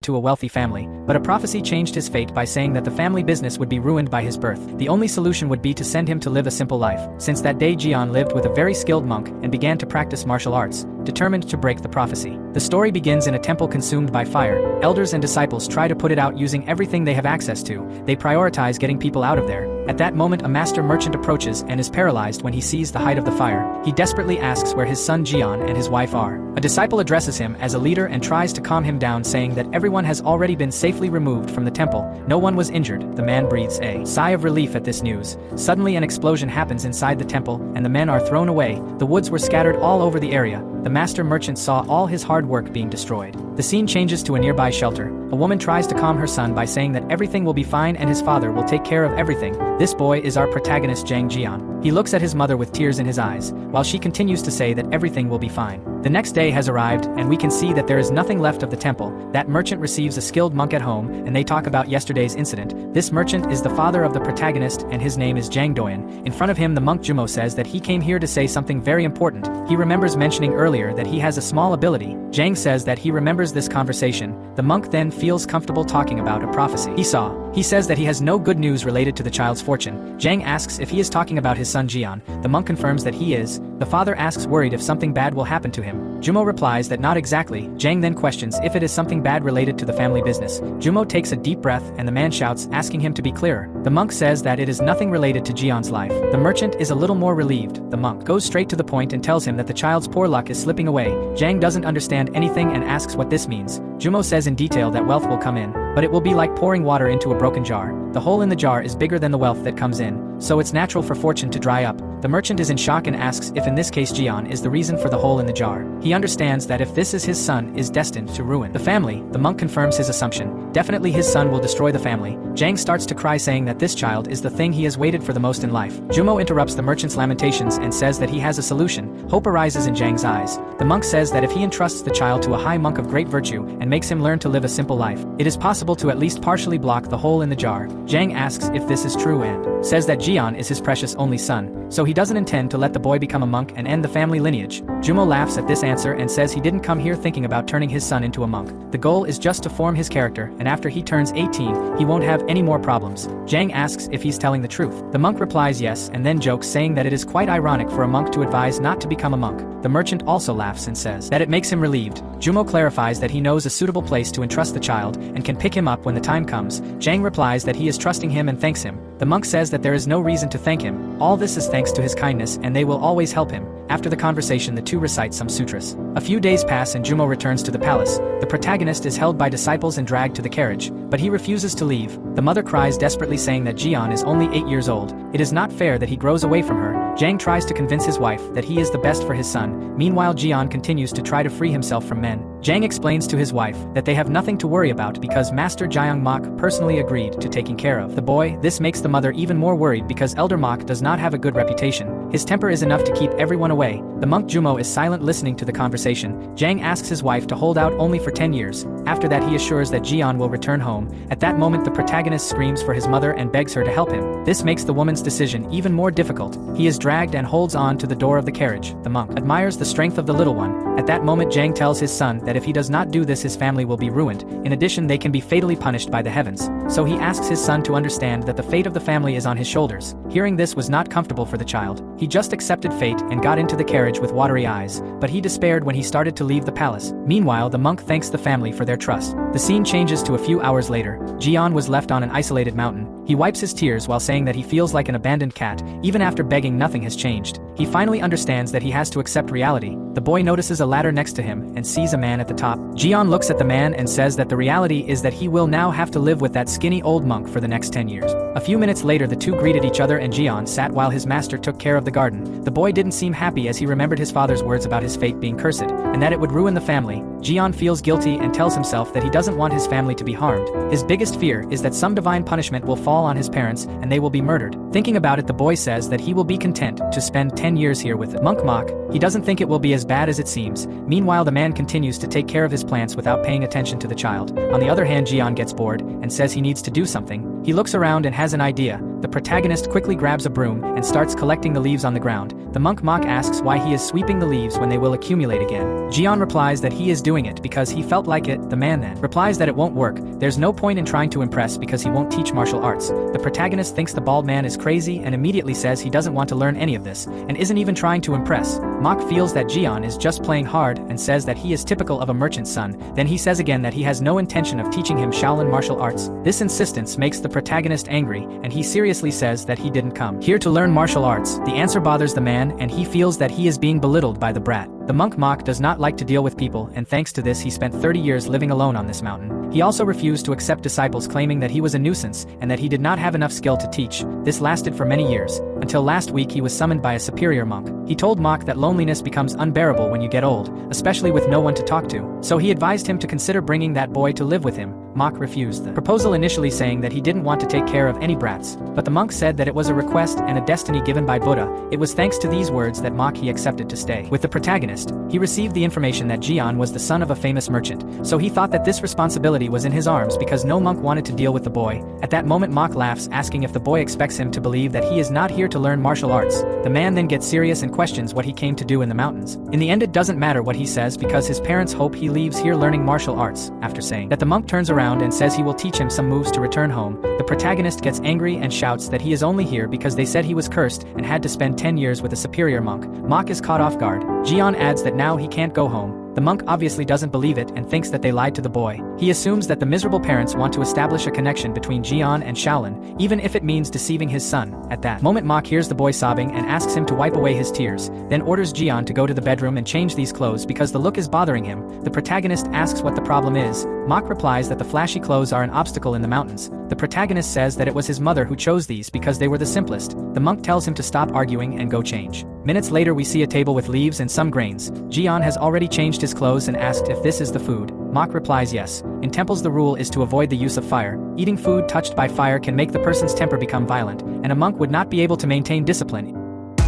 to a wealthy family, but a prophecy changed his fate by saying that the family business would be ruined by his birth. The only solution would be to send him to live a simple life. Since that day, Jian lived with a very skilled monk and began to practice martial arts, determined to break the prophecy. The story begins in a temple consumed by fire. Elders and disciples try to put it out using everything they have access to. They prioritize getting people out of there. At that moment, a master merchant approaches and is paralyzed when he sees the height of the fire. He desperately asks where his son Jian and his wife are. A disciple addresses him as a leader and tries to calm him down, saying that everyone has already been safely removed from the temple. No one was injured. The man breathes a sigh of relief at this news. Suddenly an explosion happens inside the temple, and the men are thrown away. The woods were scattered all over the area. The master merchant saw all his hard work being destroyed. The scene changes to a nearby shelter. A woman tries to calm her son by saying that everything will be fine and his father will take care of everything. This boy is our protagonist, Zhang Jian. He looks at his mother with tears in his eyes, while she continues to say that everything will be fine. The next day has arrived, and we can see that there is nothing left of the temple. That merchant receives a skilled monk at home, and they talk about yesterday's incident. This merchant is the father of the protagonist, and his name is Zhang Doyan. In front of him, the monk Jumo says that he came here to say something very important. He remembers mentioning earlier that he has a small ability. Zhang says that he remembers this conversation. The monk then feels comfortable talking about a prophecy he saw. He says that he has no good news related to the child's fortune. Zhang asks if he is talking about his son Jian. The monk confirms that he is. The father asks, worried if something bad will happen to him. Jumo replies that not exactly. Zhang then questions if it is something bad related to the family business. Jumo takes a deep breath and the man shouts, asking him to be clearer. The monk says that it is nothing related to Jian's life. The merchant is a little more relieved. The monk goes straight to the point and tells him that the child's poor luck is slipping away. Zhang doesn't understand anything and asks what this means. Jumo says in detail that wealth will come in, but it will be like pouring water into a broken jar. The hole in the jar is bigger than the wealth that comes in, so it's natural for fortune to dry up. The merchant is in shock and asks if in this case Jian is the reason for the hole in the jar. He understands that if this is his son, is destined to ruin the family. The monk confirms his assumption. Definitely his son will destroy the family. Zhang starts to cry, saying that this child is the thing he has waited for the most in life. Jumo interrupts the merchant's lamentations and says that he has a solution. Hope arises in Zhang's eyes. The monk says that if he entrusts the child to a high monk of great virtue and makes him learn to live a simple life, it is possible to at least partially block the hole in the jar. Zhang asks if this is true and says that Jian is his precious only son, so he doesn't intend to let the boy become a monk and end the family lineage. Jumo laughs at this answer and says he didn't come here thinking about turning his son into a monk. The goal is just to form his character, and after he turns 18, he won't have any more problems. Zhang asks if he's telling the truth. The monk replies yes and then jokes, saying that it is quite ironic for a monk to advise not to become a monk. The merchant also laughs and says that it makes him relieved. Jumo clarifies that he knows a suitable place to entrust the child and can pick him up when the time comes. Zhang replies that he is trusting him and thanks him. The monk says that there is no reason to thank him. All this is thanks to his kindness and they will always help him. After the conversation, the two recite some sutras. A few days pass and Jumo returns to the palace. The protagonist is held by disciples and dragged to the carriage, but he refuses to leave. The mother cries desperately, saying that Jian is only 8 years old. It is not fair that he grows away from her. Zhang tries to convince his wife that he is the best for his son. Meanwhile, Jian continues to try to free himself from men. Zhang explains to his wife that they have nothing to worry about because Master Jiang Mok personally agreed to taking care of the boy. This makes the mother even more worried because Elder Mok does not have a good reputation. His temper is enough to keep everyone away. The monk Jumo is silent, listening to the conversation. Zhang asks his wife to hold out only for 10 years. After that, he assures that Jian will return home. At that moment, the protagonist screams for his mother and begs her to help him. This makes the woman's decision even more difficult. He is dragged and holds on to the door of the carriage. The monk admires the strength of the little one. At that moment, Zhang tells his son that if he does not do this, his family will be ruined. In addition, they can be fatally punished by the heavens. So he asks his son to understand that the fate of the family is on his shoulders. Hearing this was not comfortable for the child. He just accepted fate and got into the carriage with watery eyes, but he despaired when he started to leave the palace. Meanwhile, the monk thanks the family for their trust. The scene changes to a few hours later. Jian was left on an isolated mountain. He wipes his tears while saying that he feels like an abandoned cat. Even after begging, nothing has changed. He finally understands that he has to accept reality. The boy notices a ladder next to him and sees a man at the top. Jian looks at the man and says that the reality is that he will now have to live with that skinny old monk for the next 10 years. A few minutes later, the two greeted each other and Jian sat while his master took care of the garden. The boy didn't seem happy as he remembered his father's words about his fate being cursed and that it would ruin the family. Jian feels guilty and tells himself that he doesn't want his family to be harmed. His biggest fear is that some divine punishment will fall on his parents and they will be murdered. Thinking about it, the boy says that he will be content to spend 10 years here with Monk Mok. He doesn't think it will be as bad as it seems. Meanwhile, the man continues to take care of his plants without paying attention to the child. On the other hand, Jian gets bored and says he needs to do something. He looks around and has an idea. the protagonist quickly grabs a broom and starts collecting the leaves on the ground. The monk Mok asks why he is sweeping the leaves when they will accumulate again. Jian replies that he is doing it because he felt like it. The man then replies that it won't work. There's no point in trying to impress because he won't teach martial arts. The protagonist thinks the bald man is crazy and immediately says he doesn't want to learn any of this and isn't even trying to impress. Mok feels that Jian is just playing hard and says that he is typical of a merchant's son. Then he says again that he has no intention of teaching him Shaolin martial arts. This insistence makes the protagonist angry, and he seriously says that he didn't come here to learn martial arts. The answer bothers the man, and he feels that he is being belittled by the brat. The monk Mok does not like to deal with people, and thanks to this he spent 30 years living alone on this mountain. He also refused to accept disciples claiming that he was a nuisance and that he did not have enough skill to teach. This lasted for many years, until last week he was summoned by a superior monk. He told Mok that loneliness becomes unbearable when you get old, especially with no one to talk to, so he advised him to consider bringing that boy to live with him. Mok refused the proposal, initially saying that he didn't want to take care of any brats, but the monk said that it was a request and a destiny given by Buddha. It was thanks to these words that Mok he accepted to stay with the protagonist. He received the information that Jian was the son of a famous merchant, so he thought that this responsibility was in his arms because no monk wanted to deal with the boy. At that moment Mok laughs, asking if the boy expects him to believe that he is not here to learn martial arts. The man then gets serious and questions what he came to do in the mountains. In the end it doesn't matter what he says because his parents hope he leaves here learning martial arts. After saying that, the monk turns around and says he will teach him some moves to return home. The protagonist gets angry and shouts that he is only here because they said he was cursed and had to spend 10 years with a superior monk. Mok is caught off guard. Jian adds that now he can't go home. The monk obviously doesn't believe it and thinks that they lied to the boy. He assumes that the miserable parents want to establish a connection between Jian and Shaolin, even if it means deceiving his son. At that moment Mok hears the boy sobbing and asks him to wipe away his tears, then orders Jian to go to the bedroom and change these clothes because the look is bothering him. The protagonist asks what the problem is. Mok replies that the flashy clothes are an obstacle in the mountains. The protagonist says that it was his mother who chose these because they were the simplest. The monk tells him to stop arguing and go change. Minutes later we see a table with leaves and some grains. Jian has already changed his clothes and asked if this is the food. Mok replies yes. In temples the rule is to avoid the use of fire. Eating food touched by fire can make the person's temper become violent, and a monk would not be able to maintain discipline.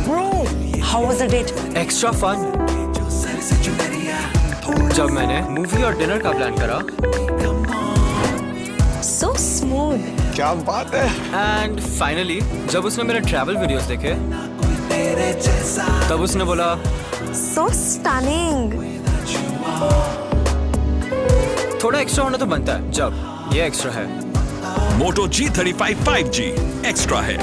Bro, how was the date? Extra fun. जब मैंने movie और dinner का plan करा, So smooth. क्या बात है? and finally जब उसने मेरे ट्रैवल वीडियोस देखे, तब उसने बोला So stunning. थोड़ा एक्स्ट्रा होना तो बनता है, जब ये एक्स्ट्रा है। Moto G35 5G extra है।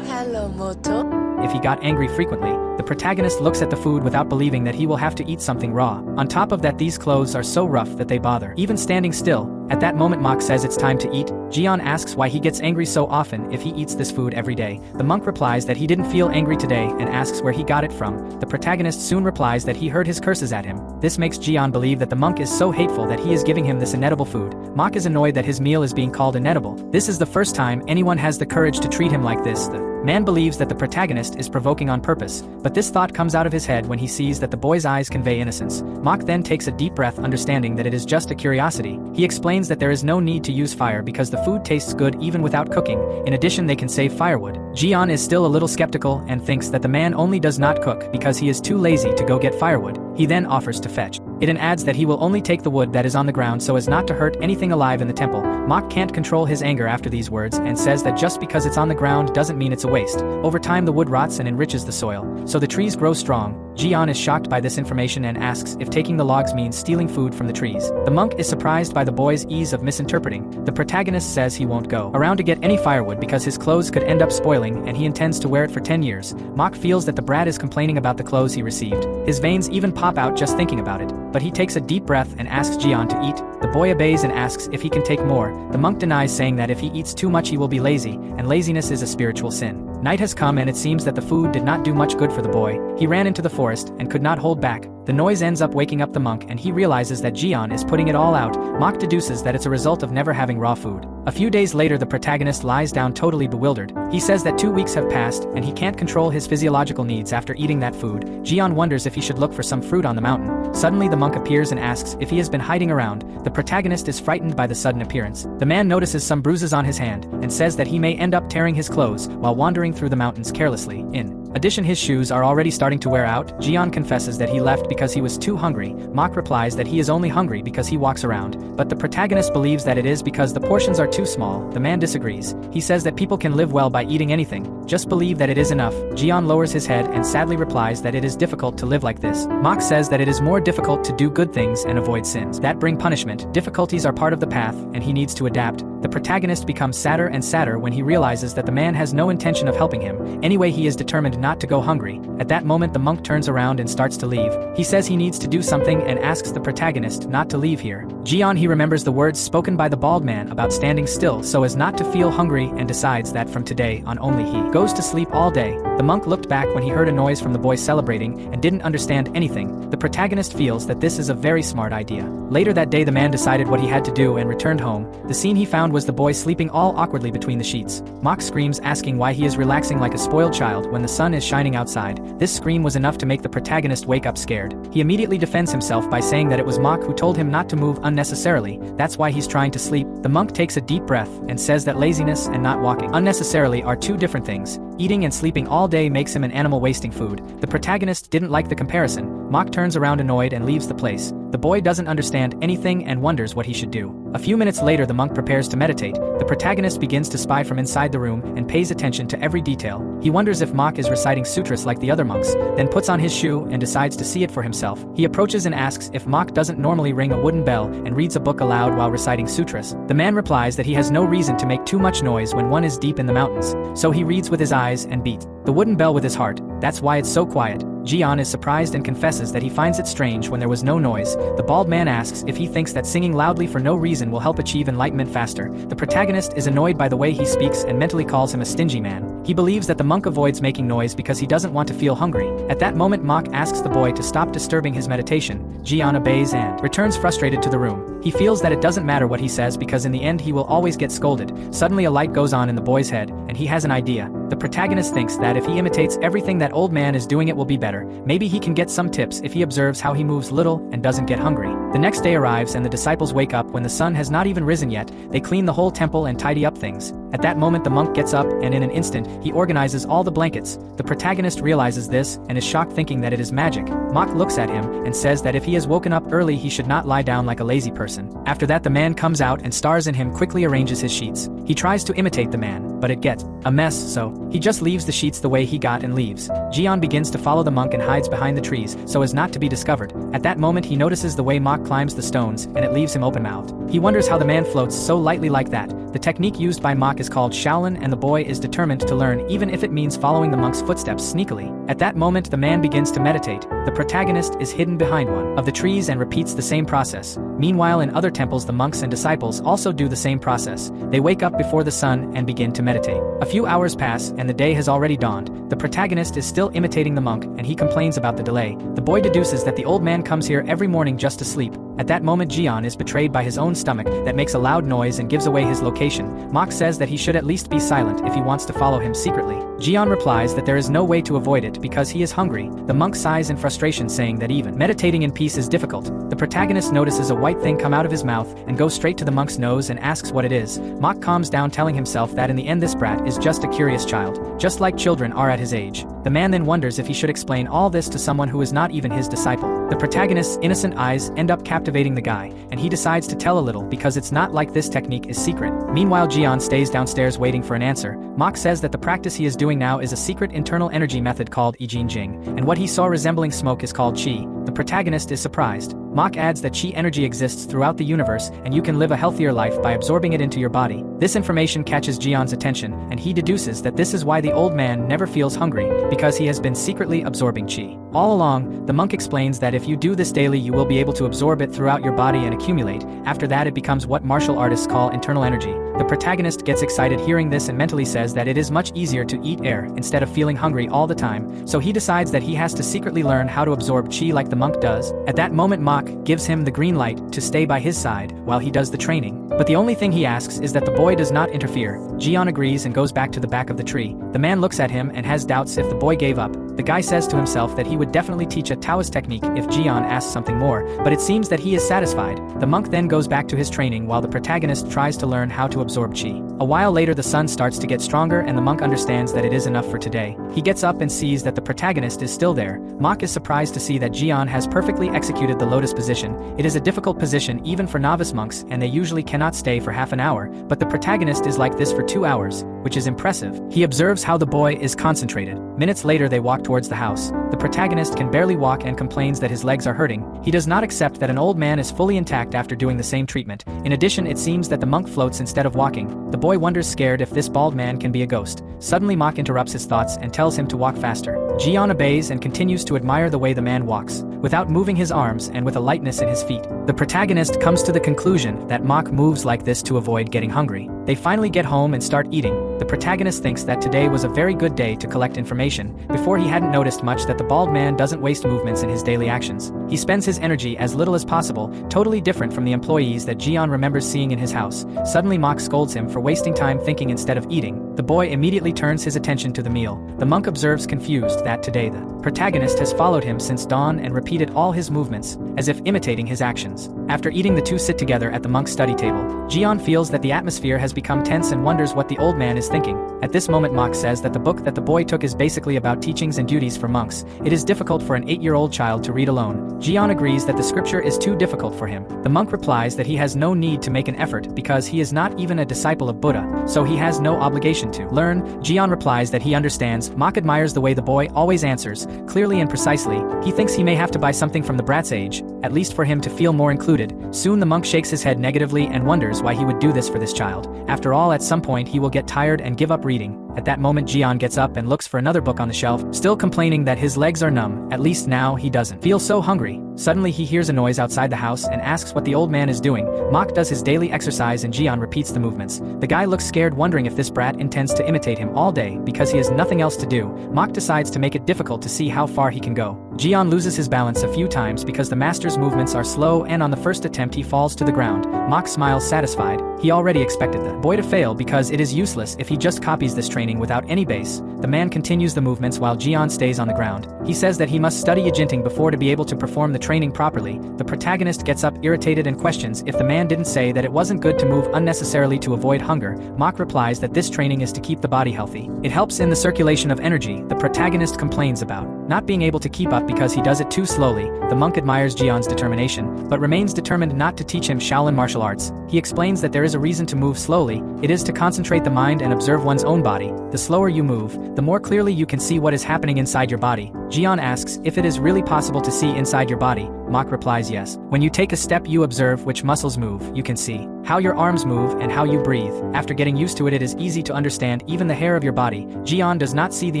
Hello, Moto. If he got angry frequently, the protagonist looks at the food without believing that he will have to eat something raw. On top of that, these clothes are so rough that they bother even standing still. At that moment Mok says it's time to eat. Jian asks why he gets angry so often if he eats this food every day. The monk replies that he didn't feel angry today and asks where he got it from. The protagonist soon replies that he heard his curses at him. This makes Jian believe that the monk is so hateful that he is giving him this inedible food. Mok is annoyed that his meal is being called inedible. This is the first time anyone has the courage to treat him like this. The man believes that the protagonist is provoking on purpose, but this thought comes out of his head when he sees that the boy's eyes convey innocence. Mok then takes a deep breath, understanding that it is just a curiosity. He explains that there is no need to use fire because the food tastes good even without cooking. In addition, they can save firewood. Jian is still a little skeptical and thinks that the man only does not cook because he is too lazy to go get firewood. He then offers to fetch it and adds that he will only take the wood that is on the ground so as not to hurt anything alive in the temple. Mok can't control his anger after these words and says that just because it's on the ground doesn't mean it's a waste. Over time the wood rots and enriches the soil, so the trees grow strong. Jian is shocked by this information and asks if taking the logs means stealing food from the trees. The monk is surprised by the boy's ease of misinterpreting. The protagonist says he won't go around to get any firewood because his clothes could end up spoiling and he intends to wear it for 10 years. Mok feels that the brat is complaining about the clothes he received. His veins even pop out just thinking about it, but he takes a deep breath and asks Jian to eat. The boy obeys and asks if he can take more. The monk denies, saying that if he eats too much he will be lazy, and laziness is a spiritual sin. Night has come and it seems that the food did not do much good for the boy. He ran into the forest and could not hold back. The noise ends up waking up the monk and he realizes that Jian is putting it all out. Mok deduces that it's a result of never having raw food. A few days later the protagonist lies down totally bewildered. He says that 2 weeks have passed and he can't control his physiological needs after eating that food. Jian wonders if he should look for some fruit on the mountain. Suddenly the monk appears and asks if he has been hiding around. The protagonist is frightened by the sudden appearance. The man notices some bruises on his hand and says that he may end up tearing his clothes while wandering through the mountains carelessly. In Addition, his shoes are already starting to wear out. Jian confesses that he left because he was too hungry. Mok replies that he is only hungry because he walks around, but the protagonist believes that it is because the portions are too small. The man disagrees. He says that people can live well by eating anything, just believe that it is enough. Jian lowers his head and sadly replies that it is difficult to live like this. Mok says that it is more difficult to do good things and avoid sins that bring punishment. Difficulties are part of the path, and he needs to adapt. The protagonist becomes sadder and sadder when he realizes that the man has no intention of helping him. Anyway, he is determined not to go hungry. At that moment, the monk turns around and starts to leave. He says he needs to do something and asks the protagonist not to leave here. Jian, he remembers the words spoken by the bald man about standing still so as not to feel hungry and decides that from today on only he goes to sleep all day. The monk looked back when he heard a noise from the boy celebrating and didn't understand anything. The protagonist feels that this is a very smart idea. Later that day, the man decided what he had to do and returned home. The scene he found was the boy sleeping all awkwardly between the sheets. Mok screams, asking why he is relaxing like a spoiled child when the sun is shining outside. This scream was enough to make the protagonist wake up scared. He immediately defends himself by saying that it was Mok who told him not to move unnecessarily. That's why he's trying to sleep. The monk takes a deep breath and says that laziness and not walking unnecessarily are two different things. Eating and sleeping all day makes him an animal wasting food. The protagonist didn't like the comparison. Mok turns around annoyed and leaves the place. The boy doesn't understand anything and wonders what he should do. A few minutes later, the monk prepares to meditate. The protagonist begins to spy from inside the room and pays attention to every detail. He wonders if Mok is reciting sutras like the other monks, then puts on his shoe and decides to see it for himself. He approaches and asks if Mok doesn't normally ring a wooden bell and reads a book aloud while reciting sutras. The man replies that he has no reason to make too much noise when one is deep in the mountains, so he reads with his eyes and beats the wooden bell with his heart. That's why it's so quiet. Jian is surprised and confesses that he finds it strange when there was no noise. The bald man asks if he thinks that singing loudly for no reason will help achieve enlightenment faster. The protagonist is annoyed by the way he speaks and mentally calls him a stingy man. He believes that the monk avoids making noise because he doesn't want to feel hungry. At that moment, Mok asks the boy to stop disturbing his meditation. Jian obeys and returns frustrated to the room. He feels that it doesn't matter what he says because in the end he will always get scolded. Suddenly a light goes on in the boy's head, and he has an idea. The protagonist thinks that if he imitates everything that old man is doing, it will be better. Maybe he can get some tips if he observes how he moves little and doesn't get hungry. The next day arrives and the disciples wake up when the sun has not even risen yet. They clean the whole temple and tidy up things. At that moment, the monk gets up and in an instant, he organizes all the blankets. The protagonist realizes this and is shocked, thinking that it is magic. Mok looks at him and says that if he has woken up early, he should not lie down like a lazy person. After that, the man comes out and stars in him quickly arranges his sheets. He tries to imitate the man, but it gets a mess, so he just leaves the sheets the way he got and leaves. Jian begins to follow the monk and hides behind the trees so as not to be discovered. At that moment, he notices the way Mok climbs the stones and it leaves him open-mouthed. He wonders how the man floats so lightly like that. The technique used by Mok is called Shaolin, and the boy is determined to learn even if it means following the monk's footsteps sneakily. At that moment, the man begins to meditate. The protagonist is hidden behind one of the trees and repeats the same process. Meanwhile, in other temples, the monks and disciples also do the same process. They wake up before the sun and begin to meditate. A few hours pass and the day has already dawned. The protagonist is still imitating the monk and he complains about the delay. The boy deduces that the old man comes here every morning just to sleep. At that moment, Jian is betrayed by his own stomach that makes a loud noise and gives away his location. Mok says that he should at least be silent if he wants to follow him secretly. Jian replies that there is no way to avoid it because he is hungry. The monk sighs in frustration, saying that even meditating in peace is difficult. The protagonist notices a white thing come out of his mouth and goes straight to the monk's nose and asks what it is. Mok calms down, telling himself that in the end this brat is just a curious child, just like children are at his age. The man then wonders if he should explain all this to someone who is not even his disciple. The protagonist's innocent eyes end up captivating the guy, and he decides to tell a little because it's not like this technique is secret. Meanwhile, Jian stays downstairs waiting for an answer. Mok says that the practice he is doing now is a secret internal energy method called Ijin Jing, and what he saw resembling smoke is called Qi. The protagonist is surprised. Mok adds that Qi energy exists throughout the universe and you can live a healthier life by absorbing it into your body. This information catches Jian's attention, and he deduces that this is why the old man never feels hungry, because he has been secretly absorbing Qi. All along, the monk explains that if you do this daily, you will be able to absorb it throughout your body and accumulate. After that, it becomes what martial artists call internal energy. The protagonist gets excited hearing this and mentally says that it is much easier to eat air instead of feeling hungry all the time, so he decides that he has to secretly learn how to absorb Qi like the monk does. At that moment, Mok gives him the green light to stay by his side while he does the training. But the only thing he asks is that the boy does not interfere. Jian agrees and goes back to the back of the tree. The man looks at him and has doubts if the boy gave up. The guy says to himself that he would definitely teach a Taoist technique if Jian asks something more, but it seems that he is satisfied. The monk then goes back to his training while the protagonist tries to learn how to absorb qi. A while later the sun starts to get stronger and the monk understands that it is enough for today. He gets up and sees that the protagonist is still there. Mok is surprised to see that Jian has perfectly executed the lotus position. It is a difficult position even for novice monks and they usually cannot stay for half an hour, but the protagonist is like this for 2 hours, which is impressive. He observes how the boy is concentrated. Minutes later they walk towards the house. The protagonist can barely walk and complains that his legs are hurting. He does not accept that an old man is fully intact after doing the same treatment. In addition, it seems that the monk floats instead of walking. The boy wonders scared if this bald man can be a ghost. Suddenly Mok interrupts his thoughts and tells him to walk faster. Jian obeys and continues to admire the way the man walks, without moving his arms and with a lightness in his feet. The protagonist comes to the conclusion that Mok moves like this to avoid getting hungry. They finally get home and start eating. The protagonist thinks that today was a very good day to collect information. Before he hadn't noticed much that the bald man doesn't waste movements in his daily actions. He spends his energy as little as possible, totally different from the employees that Jian remembers seeing in his house. Suddenly Mok scolds him for wasting time thinking instead of eating. The boy immediately turns his attention to the meal. The monk observes confused that today the protagonist has followed him since dawn and repeated all his movements, as if imitating his actions. After eating, the two sit together at the monk's study table. Jian feels that the atmosphere has become tense and wonders what the old man is thinking. At this moment Mok says that the book that the boy took is basically about teachings and duties for monks. It is difficult for an 8-year-old child to read alone. Jian agrees that the scripture is too difficult for him. The monk replies that he has no need to make an effort because he is not even a disciple of Buddha, so he has no obligation to learn. Jian replies that he understands. Mok admires the way the boy always answers, clearly and precisely. He thinks he may have to buy something from the brat's age, at least for him to feel more included. Soon the monk shakes his head negatively and wonders why he would do this for this child. After all, at some point he will get tired and give up reading. At that moment Jian gets up and looks for another book on the shelf, still complaining that his legs are numb. At least now he doesn't feel so hungry. Suddenly he hears a noise outside the house and asks what the old man is doing. Mok does his daily exercise and Jian repeats the movements. The guy looks scared, wondering if this brat intends to imitate him all day because he has nothing else to do. Mok decides to make it difficult to see how far he can go. Jian loses his balance a few times because the master's movements are slow and on the first attempt he falls to the ground. Mok smiles satisfied. He already expected the boy to fail because it is useless if he just copies this training without any base. The man continues the movements while Jian stays on the ground. He says that he must study Yijinting before to be able to perform the training properly. The protagonist gets up irritated and questions if the man didn't say that it wasn't good to move unnecessarily to avoid hunger. Mok replies that this training is to keep the body healthy. It helps in the circulation of energy. The protagonist complains about not being able to keep up because he does it too slowly. The monk admires Jian's determination, but remains determined not to teach him Shaolin martial arts. He explains that there is a reason to move slowly. It is to concentrate the mind and observe one's own body. The slower you move, the more clearly you can see what is happening inside your body. Jian asks if it is really possible to see inside your body. Mok replies yes. When you take a step you observe which muscles move. You can see how your arms move and how you breathe. After getting used to it, it is easy to understand even the hair of your body. Jian does not see the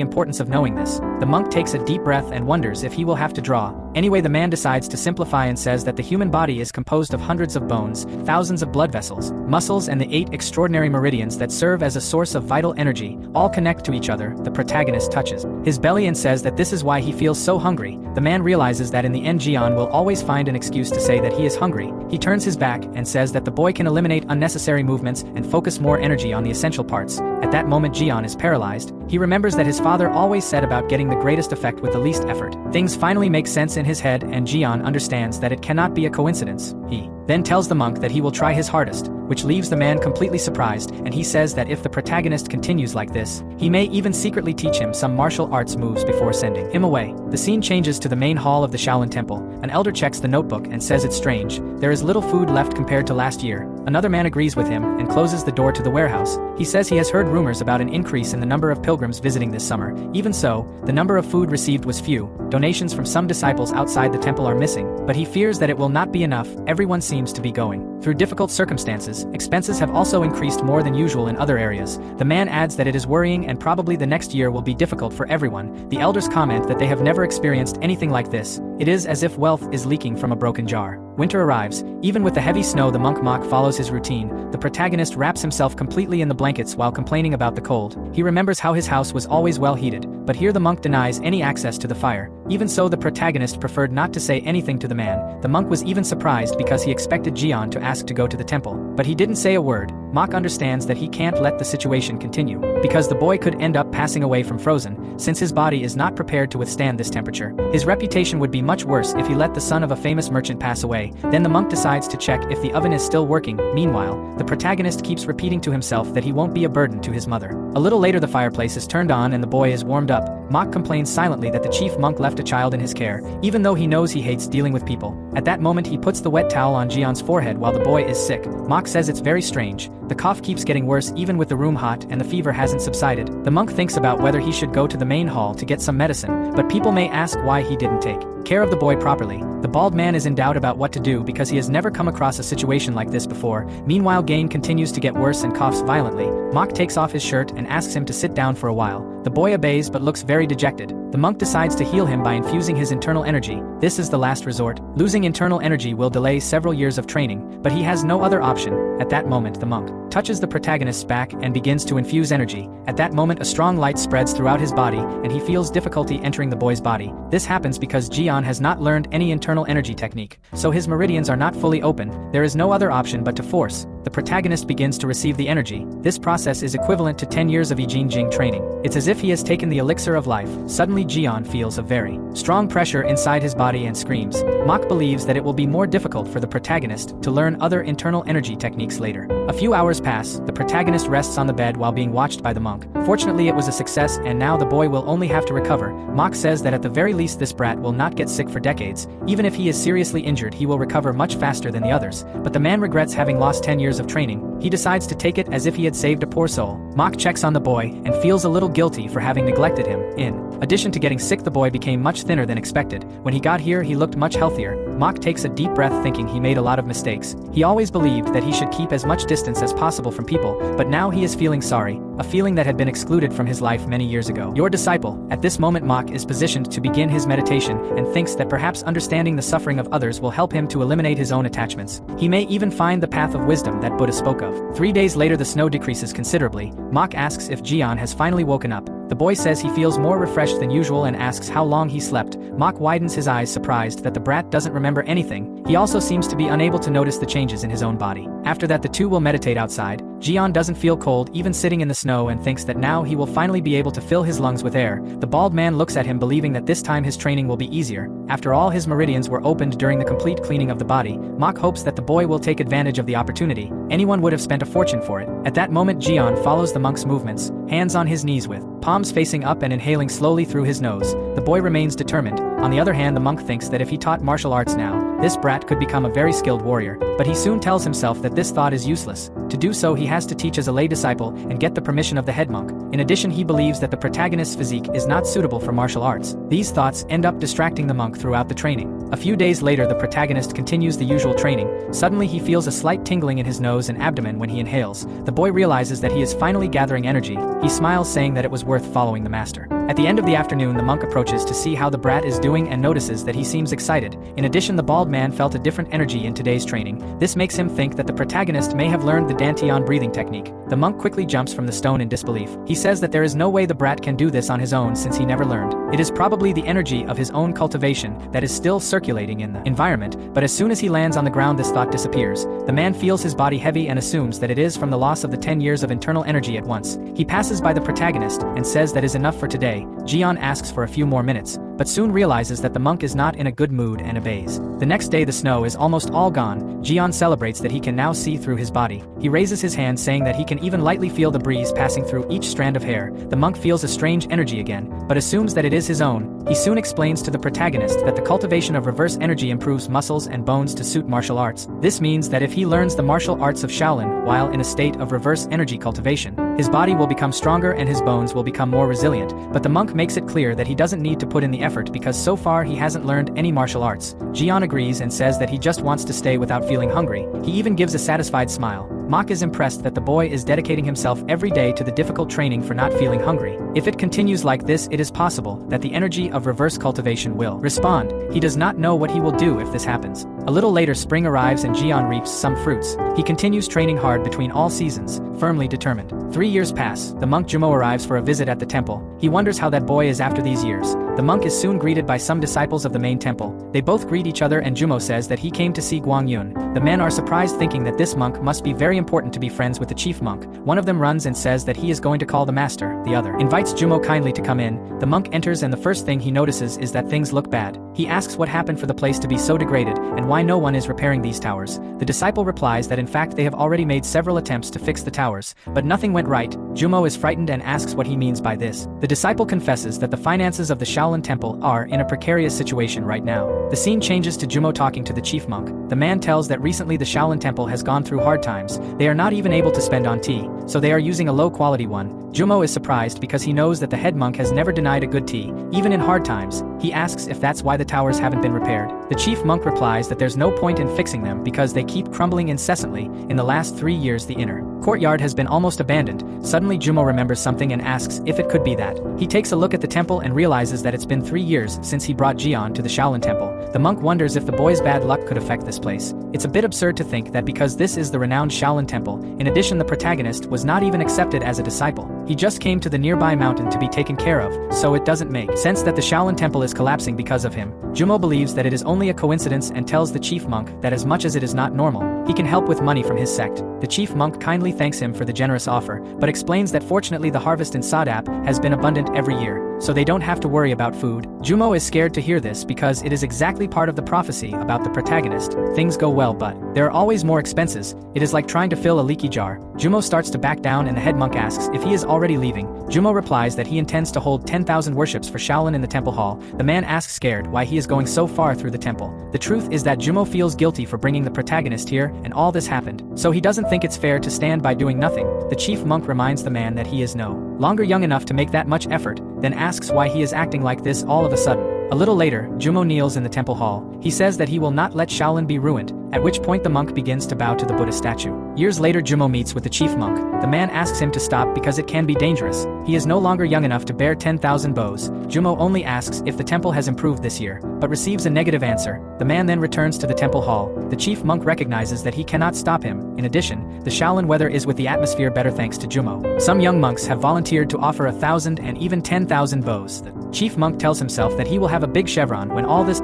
importance of knowing this. The monk takes a deep breath and wonders if he will have to draw. Anyway, the man decides to simplify and says that the human body is composed of hundreds of bones, thousands of blood vessels, muscles and the 8 extraordinary meridians that serve as a source of vital energy, all connect to each other. The protagonist touches his belly and says that this is why he feels so hungry. The man realizes that in the end Jian will always find an excuse to say that he is hungry. He turns his back and says that the boy can eliminate unnecessary movements and focus more energy on the essential parts. At that moment Jian is paralyzed. He remembers that his father always said about getting the greatest effect with the least effort. Things finally make sense in his head and Jian understands that it cannot be a coincidence. He then tells the monk that he will try his hardest, which leaves the man completely surprised, and he says that if the protagonist continues like this, he may even secretly teach him some martial arts moves before sending him away. The scene changes to the main hall of the Shaolin Temple. An elder checks the notebook and says it's strange. There is little food left compared to last year. Another man agrees with him and closes the door to the warehouse. He says he has heard rumors about an increase in the number of pilgrims visiting this summer. Even so, the number of food received was few. Donations from some disciples outside the temple are missing, but he fears that it will not be enough. Everyone seems to be going through difficult circumstances. Expenses have also increased more than usual in other areas. The man adds that it is worrying and probably the next year will be difficult for everyone. The elders comment that they have never experienced anything like this. It is as if wealth is leaking from a broken jar. Winter arrives. Even with the heavy snow, the monk Mok follows his routine. The protagonist wraps himself completely in the blankets while complaining about the cold. He remembers how his house was always well heated, but here the monk denies any access to the fire. Even so, the protagonist preferred not to say anything to the man. The monk was even surprised because he expected Jian to ask to go to the temple. But he didn't say a word. Mok understands that he can't let the situation continue, because the boy could end up passing away from frozen, since his body is not prepared to withstand this temperature. His reputation would be much worse if he let the son of a famous merchant pass away. Then the monk decides to check if the oven is still working. Meanwhile, the protagonist keeps repeating to himself that he won't be a burden to his mother. A little later, the fireplace is turned on and the boy is warmed up. Mok complains silently that the chief monk left a child in his care, even though he knows he hates dealing with people. At that moment, he puts the wet towel on Jian's forehead while the boy is sick. Mok says it's very strange. The cough keeps getting worse even with the room hot and the fever hasn't subsided. The monk thinks about whether he should go to the main hall to get some medicine, but people may ask why he didn't take care of the boy properly. The bald man is in doubt about what to do because he has never come across a situation like this before. Meanwhile, Gain continues to get worse and coughs violently. Mok takes off his shirt and asks him to sit down for a while. The boy obeys but looks very dejected. The monk decides to heal him by infusing his internal energy. This is the last resort. Losing internal energy will delay several years of training, but he has no other option. At that moment, the monk touches the protagonist's back and begins to infuse energy. At that moment, a strong light spreads throughout his body and he feels difficulty entering the boy's body. This happens because Jian has not learned any internal energy technique, so his meridians are not fully open. There is no other option but to force. The protagonist begins to receive the energy. This process is equivalent to 10 years of I Ching Jing training. It's as if he has taken the elixir of life. Suddenly, Jian feels a very strong pressure inside his body and screams. Mok believes that it will be more difficult for the protagonist to learn other internal energy techniques later. A few hours pass. The protagonist rests on the bed while being watched by the monk. Fortunately, it was a success and now the boy will only have to recover. Mok says that at the very least this brat will not get sick for decades. Even if he is seriously injured, he will recover much faster than the others. But the man regrets having lost 10 years of training. He decides to take it as if he had saved a poor soul. Mok checks on the boy and feels a little guilty for having neglected him. In addition to getting sick, the boy became much thinner than expected. When he got here, he looked much healthier. Mok takes a deep breath thinking he made a lot of mistakes. He always believed that he should keep as much distance as possible from people, but now he is feeling sorry, a feeling that had been excluded from his life many years ago. Your disciple. At this moment, Mok is positioned to begin his meditation and thinks that perhaps understanding the suffering of others will help him to eliminate his own attachments. He may even find the path of wisdom that Buddha spoke of. 3 days later, the snow decreases considerably. Mok asks if Jian has finally woken up. The boy says he feels more refreshed than usual and asks how long he slept. Mok widens his eyes, surprised that the brat doesn't remember anything. He also seems to be unable to notice the changes in his own body. After that, the two will meditate outside. Jian doesn't feel cold even sitting in the snow and thinks that now he will finally be able to fill his lungs with air. The bald man looks at him, believing that this time his training will be easier. After all, his meridians were opened during the complete cleaning of the body. Mok hopes that the boy will take advantage of the opportunity. Anyone would have spent a fortune for it. At that moment, Jian follows the monk's movements, hands on his knees with palms facing up and inhaling slowly through his nose. The boy remains determined. On the other hand, the monk thinks that if he taught martial arts now, this brat could become a very skilled warrior, but he soon tells himself that this thought is useless. To do so, he has to teach as a lay disciple and get the permission of the head monk. In addition, he believes that the protagonist's physique is not suitable for martial arts. These thoughts end up distracting the monk throughout the training. A few days later, the protagonist continues the usual training. Suddenly, he feels a slight tingling in his nose and abdomen when he inhales. The boy realizes that he is finally gathering energy. He smiles, saying that it was worth following the master. At the end of the afternoon, the monk approaches to see how the brat is doing and notices that he seems excited. In addition, the bald man felt a different energy in today's training. This makes him think that the protagonist may have learned the Dantian breathing technique. The monk quickly jumps from the stone in disbelief. He says that there is no way the brat can do this on his own since he never learned. It is probably the energy of his own cultivation that is still circulating in the environment, but as soon as he lands on the ground, this thought disappears. The man feels his body heavy and assumes that it is from the loss of the 10 years of internal energy at once. He passes by the protagonist and says that is enough for today. Jian asks for a few more minutes, but soon realizes that the monk is not in a good mood and obeys. The next day, the snow is almost all gone. Jian celebrates that he can now see through his body. He raises his hand, saying that he can even lightly feel the breeze passing through each strand of hair. The monk feels a strange energy again, but assumes that it is his own. He soon explains to the protagonist that the cultivation of reverse energy improves muscles and bones to suit martial arts. This means that if he learns the martial arts of Shaolin while in a state of reverse energy cultivation, his body will become stronger and his bones will become more resilient. But the monk makes it clear that he doesn't need to put in the effort because so far he hasn't learned any martial arts. Jian agrees and says that he just wants to stay without feeling hungry. He even gives a satisfied smile. Mok is impressed that the boy is dedicating himself every day to the difficult training for not feeling hungry. If it continues like this, it is possible that the energy of reverse cultivation will respond. He does not know what he will do if this happens. A little later, spring arrives and Jian reaps some fruits. He continues training hard between all seasons, firmly determined. 3 years pass. The monk Jumo arrives for a visit at the temple. He wonders how that boy is after these years. The monk is soon greeted by some disciples of the main temple. They both greet each other and Jumo says that he came to see Guang Yun. The men are surprised, thinking that this monk must be very important to be friends with the chief monk. One of them runs and says that he is going to call the master. The other invites Jumo kindly to come in. The monk enters and the first thing he notices is that things look bad. He asks what happened for the place to be so degraded and why no one is repairing these towers. The disciple replies that in fact they have already made several attempts to fix the towers, but nothing went right. Jumo is frightened and asks what he means by this. The disciple confesses that the finances of the Shaolin Temple are in a precarious situation right now. The scene changes to Jumo talking to the chief monk. The man tells that recently the Shaolin Temple has gone through hard times. They are not even able to spend on tea, so they are using a low-quality one. Jumo is surprised because he knows that the head monk has never denied a good tea, even in hard times. He asks if that's why the towers haven't been repaired. The chief monk replies that there's no point in fixing them because they keep crumbling incessantly. In the last 3 years the inner courtyard has been almost abandoned. Suddenly Jumo remembers something and asks if it could be that. He takes a look at the temple and realizes that it's been 3 years since he brought Jian to the Shaolin Temple. The monk wonders if the boy's bad luck could affect this place. It's a bit absurd to think that because this is the renowned Shaolin Temple, in addition the protagonist was not even accepted as a disciple. He just came to the nearby mountain to be taken care of, so it doesn't make sense that the Shaolin Temple is collapsing because of him. Jumo believes that it is only a coincidence and tells the chief monk that as much as it is not normal, he can help with money from his sect. The chief monk kindly thanks him for the generous offer, but explains that fortunately the harvest in Sadap has been abundant every year, so they don't have to worry about food. Jumo is scared to hear this because it is exactly part of the prophecy about the protagonist. Things go well, but there are always more expenses. It is like trying to fill a leaky jar. Jumo starts to back down and the head monk asks if he is already leaving. Jumo replies that he intends to hold 10,000 worships for Shaolin in the temple hall. The man asks scared why he is going so far through the temple. The truth is that Jumo feels guilty for bringing the protagonist here, and all this happened, so he doesn't think it's fair to stand by doing nothing. The chief monk reminds the man that he is no longer young enough to make that much effort, then asks why he is acting like this all of a sudden. A little later, Jumo kneels in the temple hall. He says that he will not let Shaolin be ruined, at which point the monk begins to bow to the Buddha statue. Years later Jumo meets with the chief monk. The man asks him to stop because it can be dangerous. He is no longer young enough to bear 10,000 bows. Jumo only asks if the temple has improved this year, but receives a negative answer. The man then returns to the temple hall. The chief monk recognizes that he cannot stop him. In addition, the Shaolin weather is with the atmosphere better thanks to Jumo. Some young monks have volunteered to offer 1,000 and even 10,000 bows. The chief monk tells himself that he will have a big chevron when all this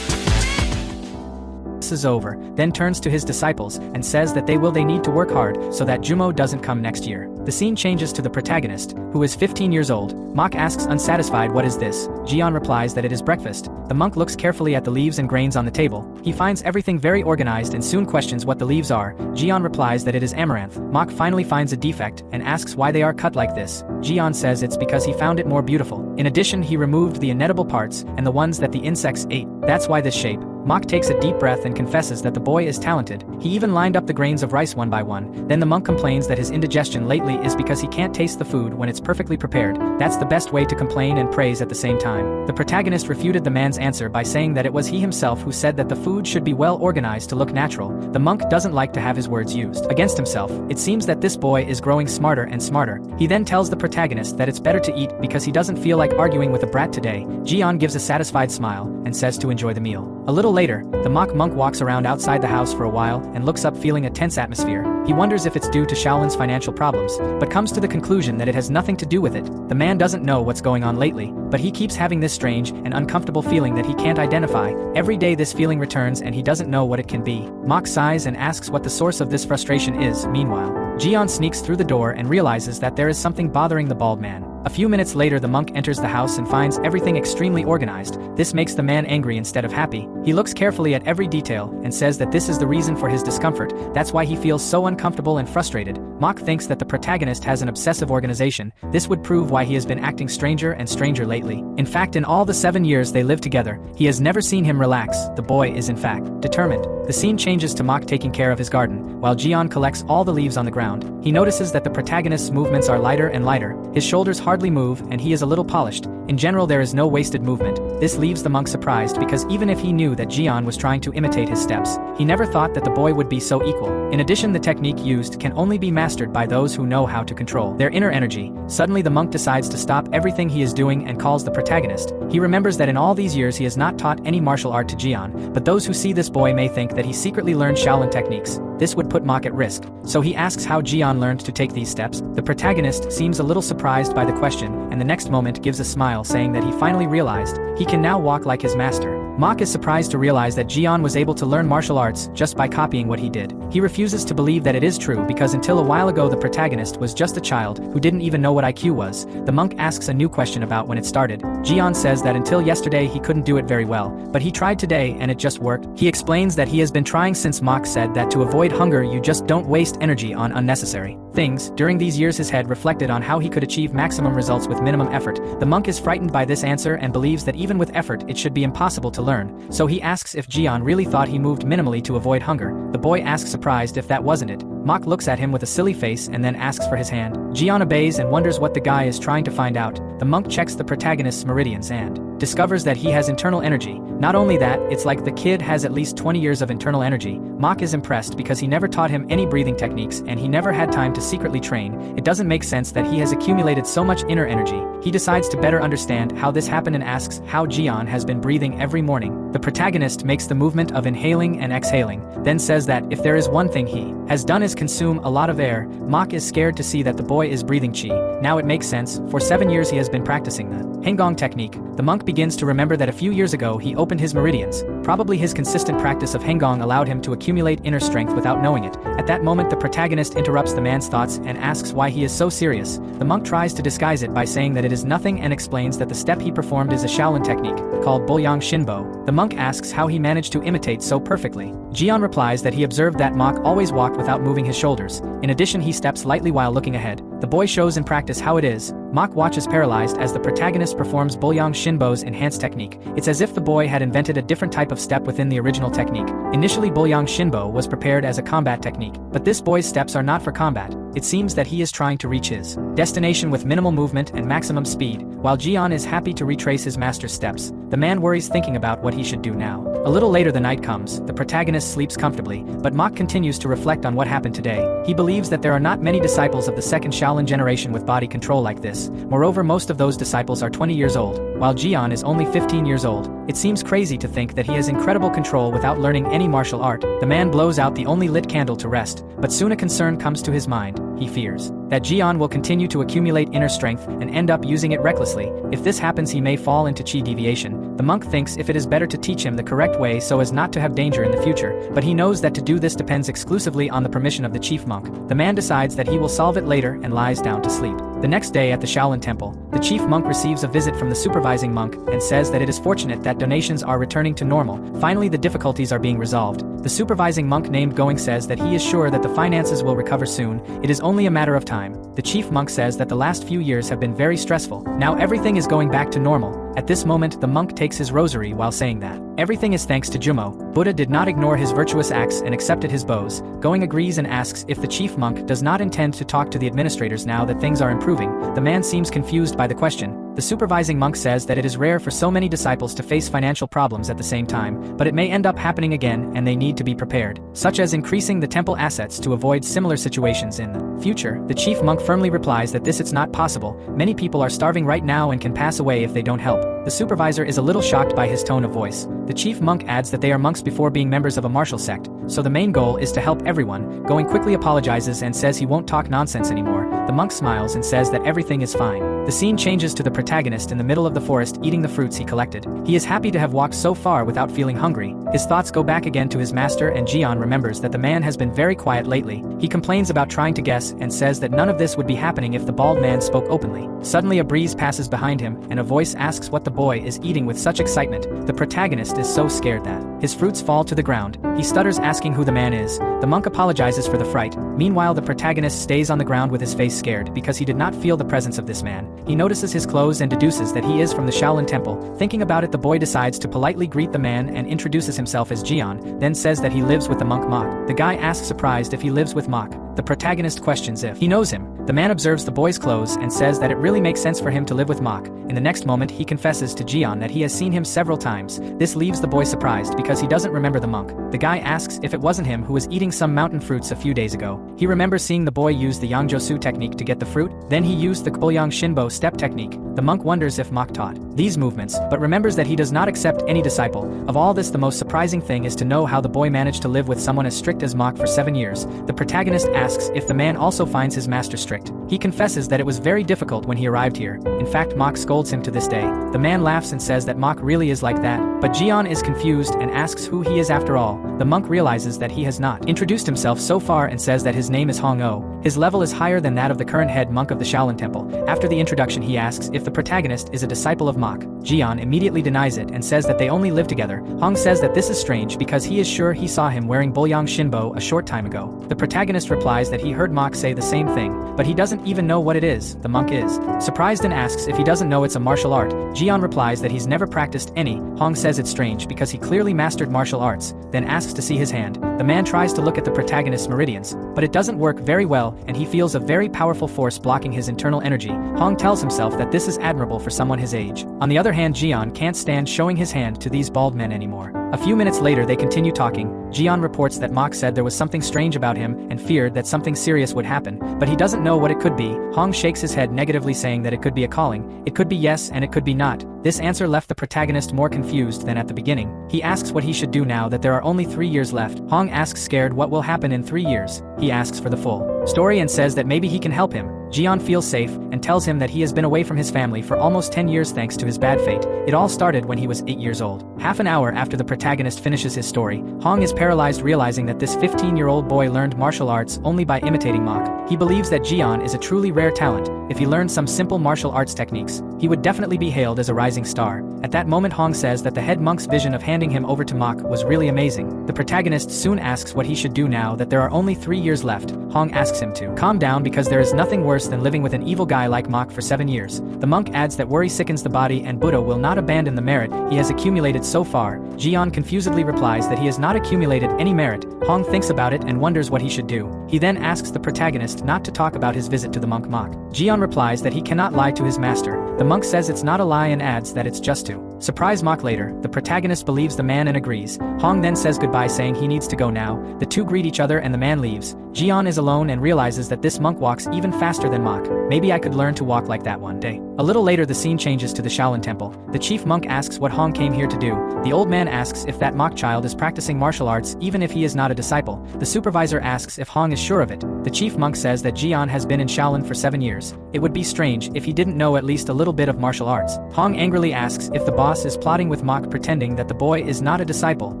is over, then turns to his disciples and says that they need to work hard so that Jumo doesn't come next year. The scene changes to the protagonist, who is 15 years old. Mok asks unsatisfied what is this. Jian replies that it is breakfast. The monk looks carefully at the leaves and grains on the table. He finds everything very organized and soon questions what the leaves are. Jian replies that it is amaranth. Mok finally finds a defect and asks why they are cut like this. Jian says it's because he found it more beautiful. In addition, he removed the inedible parts and the ones that the insects ate. That's why this shape. Mok takes a deep breath and confesses that the boy is talented. He even lined up the grains of rice one by one. Then the monk complains that his indigestion lately is because he can't taste the food when it's perfectly prepared. That's the best way to complain and praise at the same time. The protagonist refuted the man's answer by saying that it was he himself who said that the food should be well organized to look natural. The monk doesn't like to have his words used against himself. It seems that this boy is growing smarter and smarter. He then tells the protagonist that it's better to eat because he doesn't feel like arguing with a brat today. Jian gives a satisfied smile and says to enjoy the meal. A little later, the mock monk walks around outside the house for a while and looks up feeling a tense atmosphere. He wonders if it's due to Shaolin's financial problems, but comes to the conclusion that it has nothing to do with it. The man doesn't know what's going on lately, but he keeps having this strange and uncomfortable feeling that he can't identify. Every day this feeling returns and he doesn't know what it can be. Mok sighs and asks what the source of this frustration is. Meanwhile, Jian sneaks through the door and realizes that there is something bothering the bald man. A few minutes later the monk enters the house and finds everything extremely organized. This makes the man angry instead of happy. He looks carefully at every detail and says that this is the reason for his discomfort. That's why he feels so uncomfortable and frustrated. Mok thinks that the protagonist has an obsessive organization. This would prove why he has been acting stranger and stranger lately. In fact, in all the 7 years they live together, he has never seen him relax. The boy is in fact determined. The scene changes to Mok taking care of his garden, while Jian collects all the leaves on the ground. He notices that the protagonist's movements are lighter and lighter. His shoulders hardly move and he is a little polished. In general there is no wasted movement. This leaves the monk surprised because even if he knew that Jian was trying to imitate his steps, He never thought that the boy would be so equal. In addition, the technique used can only be mastered by those who know how to control their inner energy. Suddenly the monk decides to stop everything he is doing and calls the protagonist. He remembers that in all these years he has not taught any martial art to Jian, but those who see this boy may think that he secretly learned Shaolin techniques. This would put Mok at risk. So he asks how Jian learned to take these steps. The protagonist seems a little surprised by the question, and the next moment gives a smile, saying that he finally realized he can now walk like his master. Mok is surprised to realize that Jian was able to learn martial arts just by copying what he did. He refuses to believe that it is true because until a while ago the protagonist was just a child who didn't even know what IQ was. The monk asks a new question about when it started. Jian says that until yesterday he couldn't do it very well, but he tried today and it just worked. He explains that he has been trying since. Mok said that to avoid hunger you just don't waste energy on unnecessary things. During these years his head reflected on how he could achieve maximum results with minimum effort. The monk is frightened by this answer and believes that even with effort it should be impossible to learn. So he asks if Jian really thought he moved minimally to avoid hunger. The boy asks surprised if that wasn't it. Mok looks at him with a silly face and then asks for his hand. Jian obeys and wonders what the guy is trying to find out. The monk checks the protagonist's meridians and discovers that he has internal energy. Not only that, it's like the kid has at least 20 years of internal energy. Mok is impressed because he never taught him any breathing techniques and he never had time to secretly train. It doesn't make sense that he has accumulated so much inner energy. He decides to better understand how this happened and asks how Jian has been breathing every morning. The protagonist makes the movement of inhaling and exhaling, then says that if there is one thing he has done is consume a lot of air. Mok is scared to see that the boy is breathing qi. Now it makes sense. For 7 years he has been practicing the Hengong technique. The monk begins to remember that a few years ago he opened his meridians. Probably his consistent practice of Hengong allowed him to accumulate inner strength without knowing it. At that moment the protagonist interrupts the man's thoughts and asks why he is so serious. The monk tries to disguise it by saying that it is nothing and explains that the step he performed is a Shaolin technique called Bulyang Shinbo. The monk asks how he managed to imitate so perfectly. Jian replies that he observed that Mok always walked without moving his shoulders. In addition, he steps lightly while looking ahead. The boy shows in practice how it is. Mok watches paralyzed as the protagonist performs Bulyang Shinbo's enhanced technique. It's as if the boy had invented a different type of step within the original technique. Initially Bulyang Shinbo was prepared as a combat technique, but this boy's steps are not for combat. It seems that he is trying to reach his destination with minimal movement and maximum speed. While Jian is happy to retrace his master's steps, the man worries thinking about what he should do now. A little later the night comes, the protagonist sleeps comfortably, but Mok continues to reflect on what happened today. He believes that there are not many disciples of the second Shaolin generation with body control like this. Moreover, most of those disciples are 20 years old, while Jian is only 15 years old. It seems crazy to think that he has incredible control without learning any martial art. The man blows out the only lit candle to rest, but soon a concern comes to his mind. He fears that Jian will continue to accumulate inner strength and end up using it recklessly. If this happens he may fall into qi deviation. The monk thinks if it is better to teach him the correct way so as not to have danger in the future, but he knows that to do this depends exclusively on the permission of the chief monk. The man decides that he will solve it later and lies down to sleep. The next day at the Shaolin temple, the chief monk receives a visit from the supervising monk and says that it is fortunate that donations are returning to normal. Finally the difficulties are being resolved. The supervising monk named Going says that he is sure that the finances will recover soon. It is only a matter of time. The chief monk says that the last few years have been very stressful. Now everything is going back to normal. At this moment the monk takes his rosary while saying that everything is thanks to Jumo. Buddha did not ignore his virtuous acts and accepted his bows. Going agrees and asks if the chief monk does not intend to talk to the administrators now that things are improving. The man seems confused by the question. The supervising monk says that it is rare for so many disciples to face financial problems at the same time, but it may end up happening again and they need to be prepared, such as increasing the temple assets to avoid similar situations in the future. The chief monk firmly replies that it's not possible. Many people are starving right now and can pass away if they don't help. The supervisor is a little shocked by his tone of voice. The chief monk adds that they are monks before being members of a martial sect, so the main goal is to help everyone. Going quickly apologizes and says he won't talk nonsense anymore. The monk smiles and says that everything is fine. The scene changes to the protagonist in the middle of the forest eating the fruits he collected. He is happy to have walked so far without feeling hungry. His thoughts go back again to his master and Jian remembers that the man has been very quiet lately. He complains about trying to guess and says that none of this would be happening if the bald man spoke openly. Suddenly a breeze passes behind him and a voice asks what the boy is eating with such excitement. The protagonist is so scared that his fruits fall to the ground. He stutters asking who the man is. The monk apologizes for the fright. Meanwhile the protagonist stays on the ground with his face scared because he did not feel the presence of this man. He notices his clothes and deduces that he is from the Shaolin temple. Thinking about it the boy decides to politely greet the man and introduces himself as Jian, then says that he lives with the monk Mok. The guy asks surprised if he lives with Mok. The protagonist questions if he knows him. The man observes the boy's clothes and says that it really makes sense for him to live with Mok. In the next moment, he confesses to Jian that he has seen him several times. This leaves the boy surprised because he doesn't remember the monk. The guy asks if it wasn't him who was eating some mountain fruits a few days ago. He remembers seeing the boy use the Yangjosu technique to get the fruit, then he used the Kpolyang Shinbo step technique. The monk wonders if Mok taught these movements, but remembers that he does not accept any disciple. Of all this, the most surprising thing is to know how the boy managed to live with someone as strict as Mok for 7 years. The protagonist asks if the man also finds his master strict. He confesses that it was very difficult when he arrived here. In fact, Mok scolds him to this day. The man laughs and says that Mok really is like that, but Jian is confused and asks who he is after all. The monk realizes that he has not introduced himself so far and says that his name is Hong O. His level is higher than that of the current head monk of the Shaolin Temple. After the introduction, he asks if the protagonist is a disciple of Mok. Jian immediately denies it and says that they only live together. Hong says that this is strange because he is sure he saw him wearing Bolyang Shinbo a short time ago. The protagonist replies that he heard Mok say the same thing, but he doesn't even know what it is. The monk is surprised and asks if he doesn't know it's a martial art. Jian replies that he's never practiced any. Hong says it's strange because he clearly mastered martial arts, then asks to see his hand. The man tries to look at the protagonist's meridians, but it doesn't work very well and he feels a very powerful force blocking his internal energy. Hong tells himself that this is admirable for someone his age. On the other hand, Jian can't stand showing his hand to these bald men anymore. A few minutes later they continue talking. Jian reports that Mok said there was something strange about him and feared that something serious would happen, but he doesn't know what it could be. Hong shakes his head negatively, saying that it could be a calling. It could be yes and it could be not. This answer left the protagonist more confused than at the beginning. He asks what he should do now that there are only 3 years left. Hong asks scared what will happen in 3 years. He asks for the full story and says that maybe he can help him. Jian feels safe and tells him that he has been away from his family for almost 10 years thanks to his bad fate. It all started when he was 8 years old. Half an hour after the protagonist finishes his story, Hong is paralyzed, realizing that this 15-year-old boy learned martial arts only by imitating Mok. He believes that Jian is a truly rare talent. If he learned some simple martial arts techniques, he would definitely be hailed as a rising star. At that moment, Hong says that the head monk's vision of handing him over to Mok was really amazing. The protagonist soon asks what he should do now that there are only 3 years left. Hong asks him to calm down because there is nothing worse than living with an evil guy like Mok for 7 years. The monk adds that worry sickens the body and Buddha will not abandon the merit he has accumulated so far. Jian confusedly replies that he has not accumulated any merit. Hong thinks about it and wonders what he should do. He then asks the protagonist not to talk about his visit to the monk Mok. Jian replies that he cannot lie to his master. The monk says it's not a lie and adds that it's just to surprise Mok later. The protagonist believes the man and agrees. Hong then says goodbye, saying he needs to go now. The two greet each other and the man leaves. Jian is alone and realizes that this monk walks even faster than Mok. Maybe I could learn to walk like that one day. A little later the scene changes to the Shaolin Temple. The chief monk asks what Hong came here to do. The old man asks if that Mok child is practicing martial arts even if he is not a disciple. The supervisor asks if Hong is sure of it. The chief monk says that Jian has been in Shaolin for 7 years. It would be strange if he didn't know at least a little bit of martial arts. Hong angrily asks if the boss is plotting with Mok, pretending that the boy is not a disciple.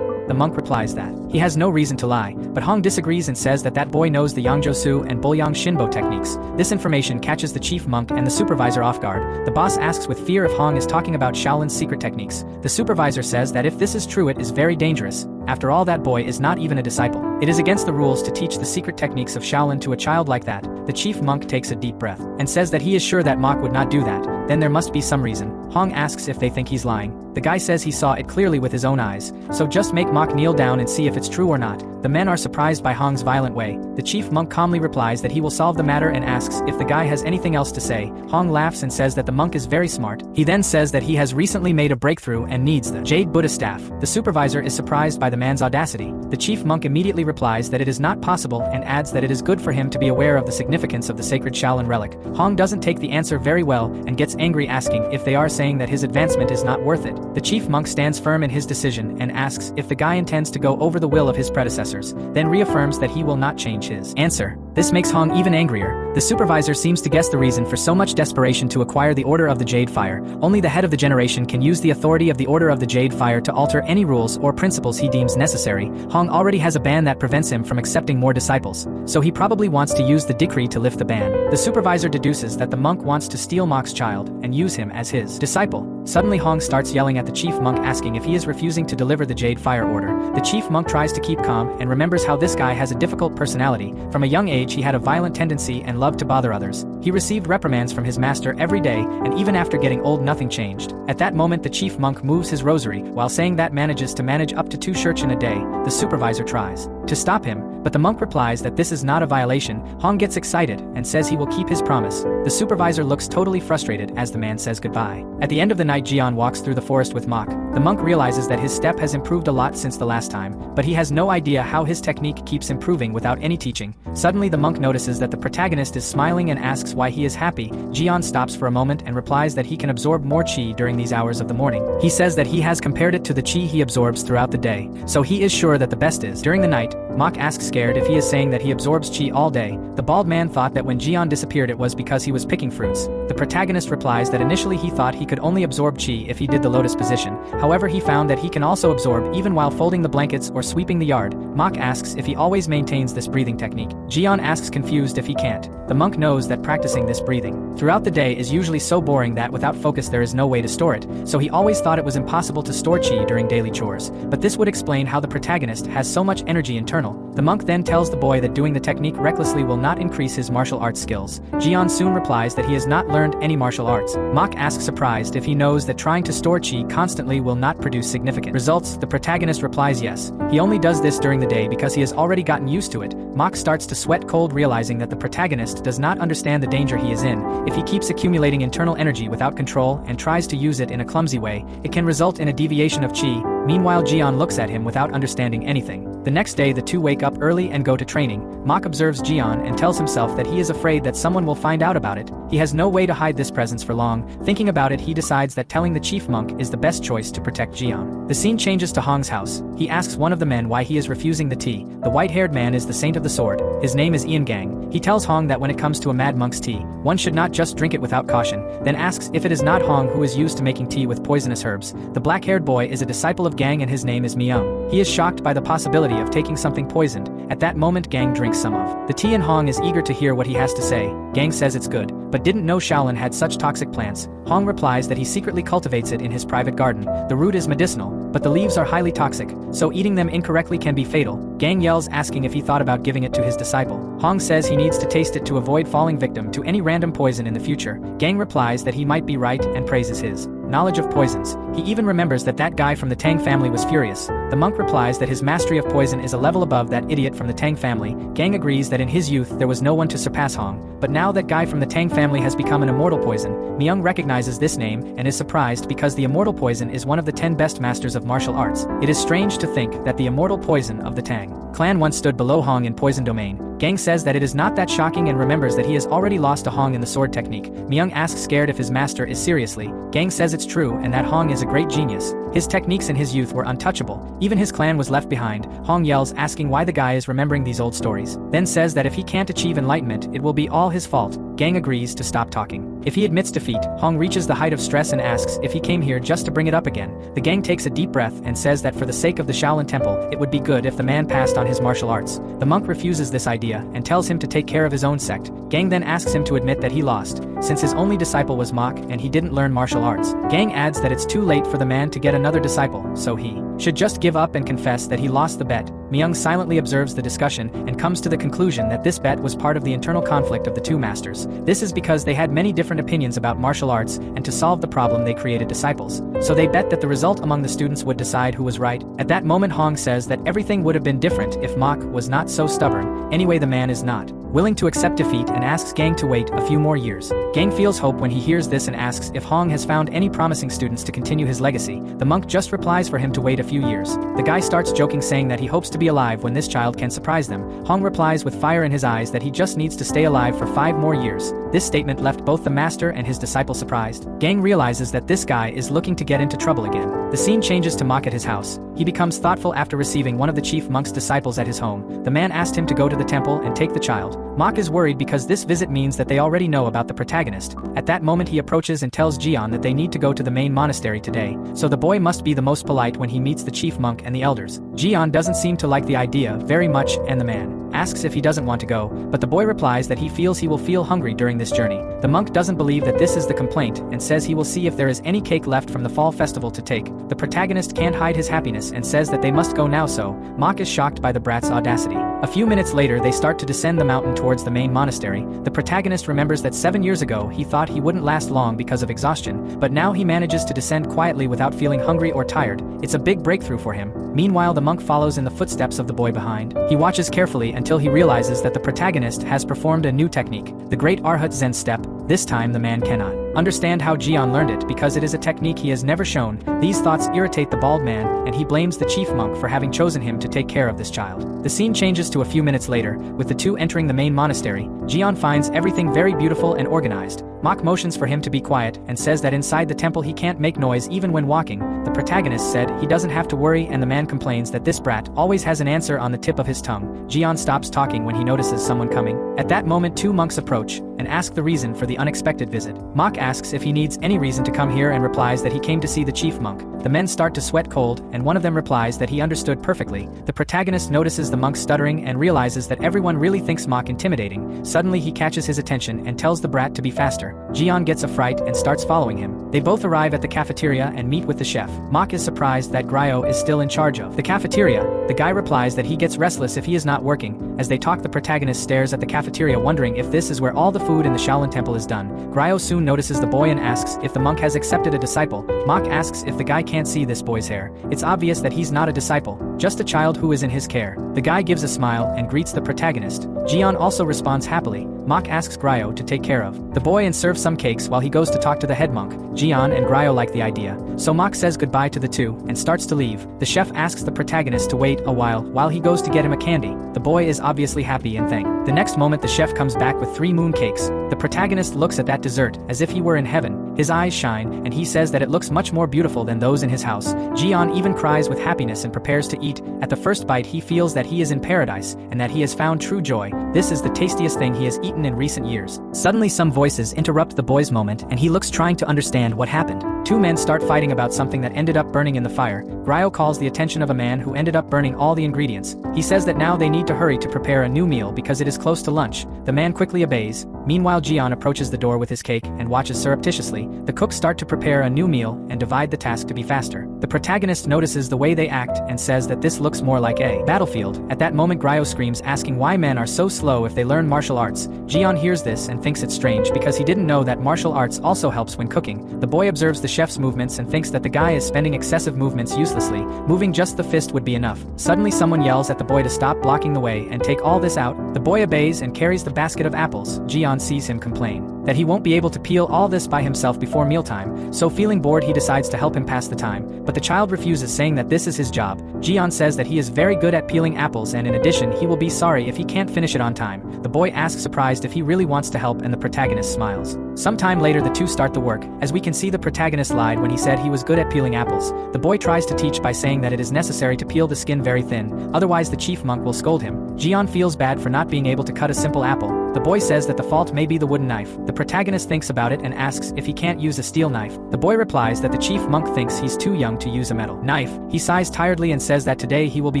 The monk replies that he has no reason to lie, but Hong disagrees and says that that boy knows the Yangjosu and Bolyang Shinbo techniques. This information catches the chief monk and the supervisor off guard. The boss asks with fear if Hong is talking about Shaolin's secret techniques. The supervisor says that if this is true, it is very dangerous. After all, that boy is not even a disciple. It is against the rules to teach the secret techniques of Shaolin to a child like that. The chief monk takes a deep breath and says that he is sure that Mok would not do that. Then there must be some reason. Hong asks if they think he's lying. The guy says he saw it clearly with his own eyes, so just make Mok kneel down and see if it's true or not. The men are surprised by Hong's violent way. The chief monk calmly replies that he will solve the matter and asks if the guy has anything else to say. Hong laughs and says that the monk is very smart. He then says that he has recently made a breakthrough and needs the Jade Buddha staff. The supervisor is surprised by the man's audacity. The chief monk immediately replies that it is not possible and adds that it is good for him to be aware of the significance of the sacred Shaolin relic. Hong doesn't take the answer very well and gets angry, asking if they are saying that his advancement is not worth it. The chief monk stands firm in his decision and asks if the guy intends to go over the will of his predecessors, then reaffirms that he will not change his answer. This makes Hong even angrier. The supervisor seems to guess the reason for so much desperation to acquire the Order of the Jade Fire. Only the head of the generation can use the authority of the Order of the Jade Fire to alter any rules or principles he deems necessary. Hong already has a ban that prevents him from accepting more disciples, so he probably wants to use the decree to lift the ban. The supervisor deduces that the monk wants to steal Mok's child and use him as his disciple. Suddenly Hong starts yelling at the chief monk, asking if he is refusing to deliver the Jade Fire Order. The chief monk tries to keep calm and remembers how this guy has a difficult personality. From a young age he had a violent tendency and loved to bother others. He received reprimands from his master every day, and even after getting old nothing changed. At that moment the chief monk moves his rosary, while saying that manages to manage up to 2 shirts in a day. The supervisor tries to stop him, but the monk replies that this is not a violation. Hong gets excited and says he will keep his promise. The supervisor looks totally frustrated as the man says goodbye. At the end of the night Jian walks through the forest with Mok. The monk realizes that his step has improved a lot since the last time, but he has no idea how his technique keeps improving without any teaching. Suddenly the monk notices that the protagonist is smiling and asks why he is happy. Jian stops for a moment and replies that he can absorb more qi during these hours of the morning. He says that he has compared it to the qi he absorbs throughout the day, so he is sure that the best is. During the night, Mok asks scared if he is saying that he absorbs qi all day. The bald man thought that when Jian disappeared it was because he was picking fruits. The protagonist replies that initially he thought he could only absorb qi if he did the lotus position, however he found that he can also absorb even while folding the blankets or sweeping the yard. Mok asks if he always maintains this breathing technique. Jian asks confused if he can't. The monk knows that practicing this breathing throughout the day is usually so boring that without focus there is no way to store it, so he always thought it was impossible to store qi during daily chores. But this would explain how the protagonist has so much energy internal. The monk then tells the boy that doing the technique recklessly will not increase his martial arts skills. Jian soon replies that he has not learned any martial arts. Mok asks surprised if he knows that trying to store qi constantly will not produce significant results. The protagonist replies yes, he only does this during the day because he has already gotten used to it. Mok starts to sweat cold, realizing that the protagonist does not understand the danger he is in. If he keeps accumulating internal energy without control and tries to use it in a clumsy way, it can result in a deviation of qi. Meanwhile Jian looks at him without understanding anything. The next day the two wake up early and go to training. Mok observes Jian and tells himself that he is afraid that someone will find out about it. He has no way to hide this presence for long. Thinking about it, he decides that telling the chief monk is the best choice to protect Jian. The scene changes to Hong's house. He asks one of the men why he is refusing the tea. The white-haired man is the saint of the sword. His name is Ian Gang. He tells Hong that when it comes to a mad monk's tea, one should not just drink it without caution, then asks if it is not Hong who is used to making tea with poisonous herbs. The black-haired boy is a disciple of Gang and his name is Myung. He is shocked by the possibility of taking something poisoned. At that moment Gang drinks some of the tea and Hong is eager to hear what he has to say. Gang says it's good, but didn't know Shaolin had such toxic plants. Hong replies that he secretly cultivates it in his private garden. The root is medicinal, but the leaves are highly toxic, so eating them incorrectly can be fatal. Gang yells, asking if he thought about giving it to his disciple. Hong says he needs to taste it to avoid falling victim to any random poison in the future. Gang replies that he might be right and praises his knowledge of poisons. He even remembers that that guy from the Tang family was furious. The monk replies that his mastery of poison is a level above that idiot from the Tang family. Gang agrees that in his youth there was no one to surpass Hong, but now that guy from the Tang family has become an immortal poison. Myung recognizes this name and is surprised because the immortal poison is one of the 10 best masters of martial arts. It is strange to think that the immortal poison of the Tang clan once stood below Hong in poison domain. Gang says that it is not that shocking and remembers that he has already lost to Hong in the sword technique. Myung asks scared if his master is seriously. Gang says it's true and that Hong is a great genius. His techniques in his youth were untouchable. Even his clan was left behind. Hong yells, asking why the guy is remembering these old stories. Then says that if he can't achieve enlightenment, it will be all his fault. Gang agrees to stop talking. If he admits defeat, Hong reaches the height of stress and asks if he came here just to bring it up again. The gang takes a deep breath and says that for the sake of the Shaolin Temple, it would be good if the man passed on his martial arts. The monk refuses this idea and tells him to take care of his own sect. Gang then asks him to admit that he lost, since his only disciple was Mok and he didn't learn martial arts. Gang adds that it's too late for the man to get another disciple, so he should just give up and confess that he lost the bet. Myung silently observes the discussion and comes to the conclusion that this bet was part of the internal conflict of the two masters. This is because they had many different opinions about martial arts, and to solve the problem they created disciples. So they bet that the result among the students would decide who was right. At that moment Hong says that everything would have been different if Mok was not so stubborn. Anyway, the man is not willing to accept defeat and asks Gang to wait a few more years. Gang feels hope when he hears this and asks if Hong has found any promising students to continue his legacy. The monk just replies for him to wait a few years. The guy starts joking saying that he hopes to be alive when this child can surprise them. Hong replies with fire in his eyes that he just needs to stay alive for 5 more years. This statement left both the master and his disciple surprised. Gang realizes that this guy is looking to get into trouble again. The scene changes to Mok at his house. He becomes thoughtful after receiving one of the chief monk's disciples at his home. The man asked him to go to the temple and take the child. Mok is worried because this visit means that they already know about the protagonist. At that moment he approaches and tells Jian that they need to go to the main monastery today, so the boy must be the most polite when he meets the chief monk and the elders. Jian doesn't seem to like the idea very much, and the man asks if he doesn't want to go, but the boy replies that he feels he will feel hungry during this journey. The monk doesn't believe that this is the complaint and says he will see if there is any cake left from the fall festival to take. The protagonist can't hide his happiness and says that they must go now, so Mok is shocked by the brat's audacity. A few minutes later they start to descend the mountain towards the main monastery. The protagonist remembers that 7 years ago he thought he wouldn't last long because of exhaustion, but now he manages to descend quietly without feeling hungry or tired. It's a big breakthrough for him. Meanwhile the monk follows in the footsteps of the boy behind. He watches carefully until he realizes that the protagonist has performed a new technique, the Great Arhat Zen step. This time the man cannot understand how Jian learned it because it is a technique he has never shown. These thoughts irritate the bald man, and he blames the chief monk for having chosen him to take care of this child. The scene changes to a few minutes later, with the two entering the main monastery. Jian finds everything very beautiful and organized. Mok motions for him to be quiet and says that inside the temple he can't make noise even when walking. The protagonist said he doesn't have to worry, and the man complains that this brat always has an answer on the tip of his tongue. Jian stops talking when he notices someone coming. At that moment 2 monks approach and ask the reason for the unexpected visit. Mok asks if he needs any reason to come here and replies that he came to see the chief monk. The men start to sweat cold, and one of them replies that he understood perfectly. The protagonist notices the monk stuttering and realizes that everyone really thinks Mok intimidating. Suddenly he catches his attention and tells the brat to be faster. Jian gets a fright and starts following him. They both arrive at the cafeteria and meet with the chef. Mok is surprised that Gryo is still in charge of the cafeteria. The guy replies that he gets restless if he is not working. As they talk the protagonist stares at the cafeteria wondering if this is where all the food in the Shaolin temple is done. Gryo soon notices the boy and asks if the monk has accepted a disciple. Mok asks if the guy can't see this boy's hair. It's obvious that he's not a disciple, just a child who is in his care. The guy gives a smile and greets the protagonist. Jian also responds happily. Mok asks Gryo to take care of the boy and serve some cakes while he goes to talk to the head monk. Jian and Gryo like the idea, so Mok says goodbye to the two and starts to leave. The chef asks the protagonist to wait a while he goes to get him a candy. The boy is obviously happy and thank. The next moment the chef comes back with 3 moon cakes. The protagonist looks at that dessert as if he were in heaven. His eyes shine and he says that it looks much more beautiful than those in his house. Jian even cries with happiness and prepares to eat. At the first bite he feels that he is in paradise and that he has found true joy. This is the tastiest thing he has eaten in recent years. Suddenly some voices interrupt the boy's moment and he looks trying to understand what happened. 2 men start fighting about something that ended up burning in the fire. Gryo calls the attention of a man who ended up burning all the ingredients. He says that now they need to hurry to prepare a new meal because it is close to lunch. The man quickly obeys. Meanwhile Jian approaches the door with his cake and watches surreptitiously. The cooks start to prepare a new meal and divide the task to be faster. The protagonist notices the way they act and says that this looks more like a battlefield. At that moment Gryo screams asking why men are so slow if they learn martial arts. Jian hears this and thinks it's strange because he didn't know that martial arts also helps when cooking. The boy observes the chef's movements and thinks that the guy is spending excessive movements uselessly. Moving just the fist would be enough. Suddenly someone yells at the boy to stop blocking the way and take all this out. The boy obeys and carries the basket of apples. Jian sees him complain that he won't be able to peel all this by himself before mealtime, so feeling bored he decides to help him pass the time, but the child refuses, saying that this is his job. Jian says that he is very good at peeling apples and in addition he will be sorry if he can't finish it on time. The boy asks surprised if he really wants to help and the protagonist smiles. Sometime later the two start the work. As we can see the protagonist lied when he said he was good at peeling apples. The boy tries to teach by saying that it is necessary to peel the skin very thin, otherwise the chief monk will scold him. Jian feels bad for not being able to cut a simple apple. The boy says that the fault may be the wooden knife. The protagonist thinks about it and asks if he can't use a steel knife. The boy replies that the chief monk thinks he's too young to use a metal knife. He sighs tiredly and says that today he will be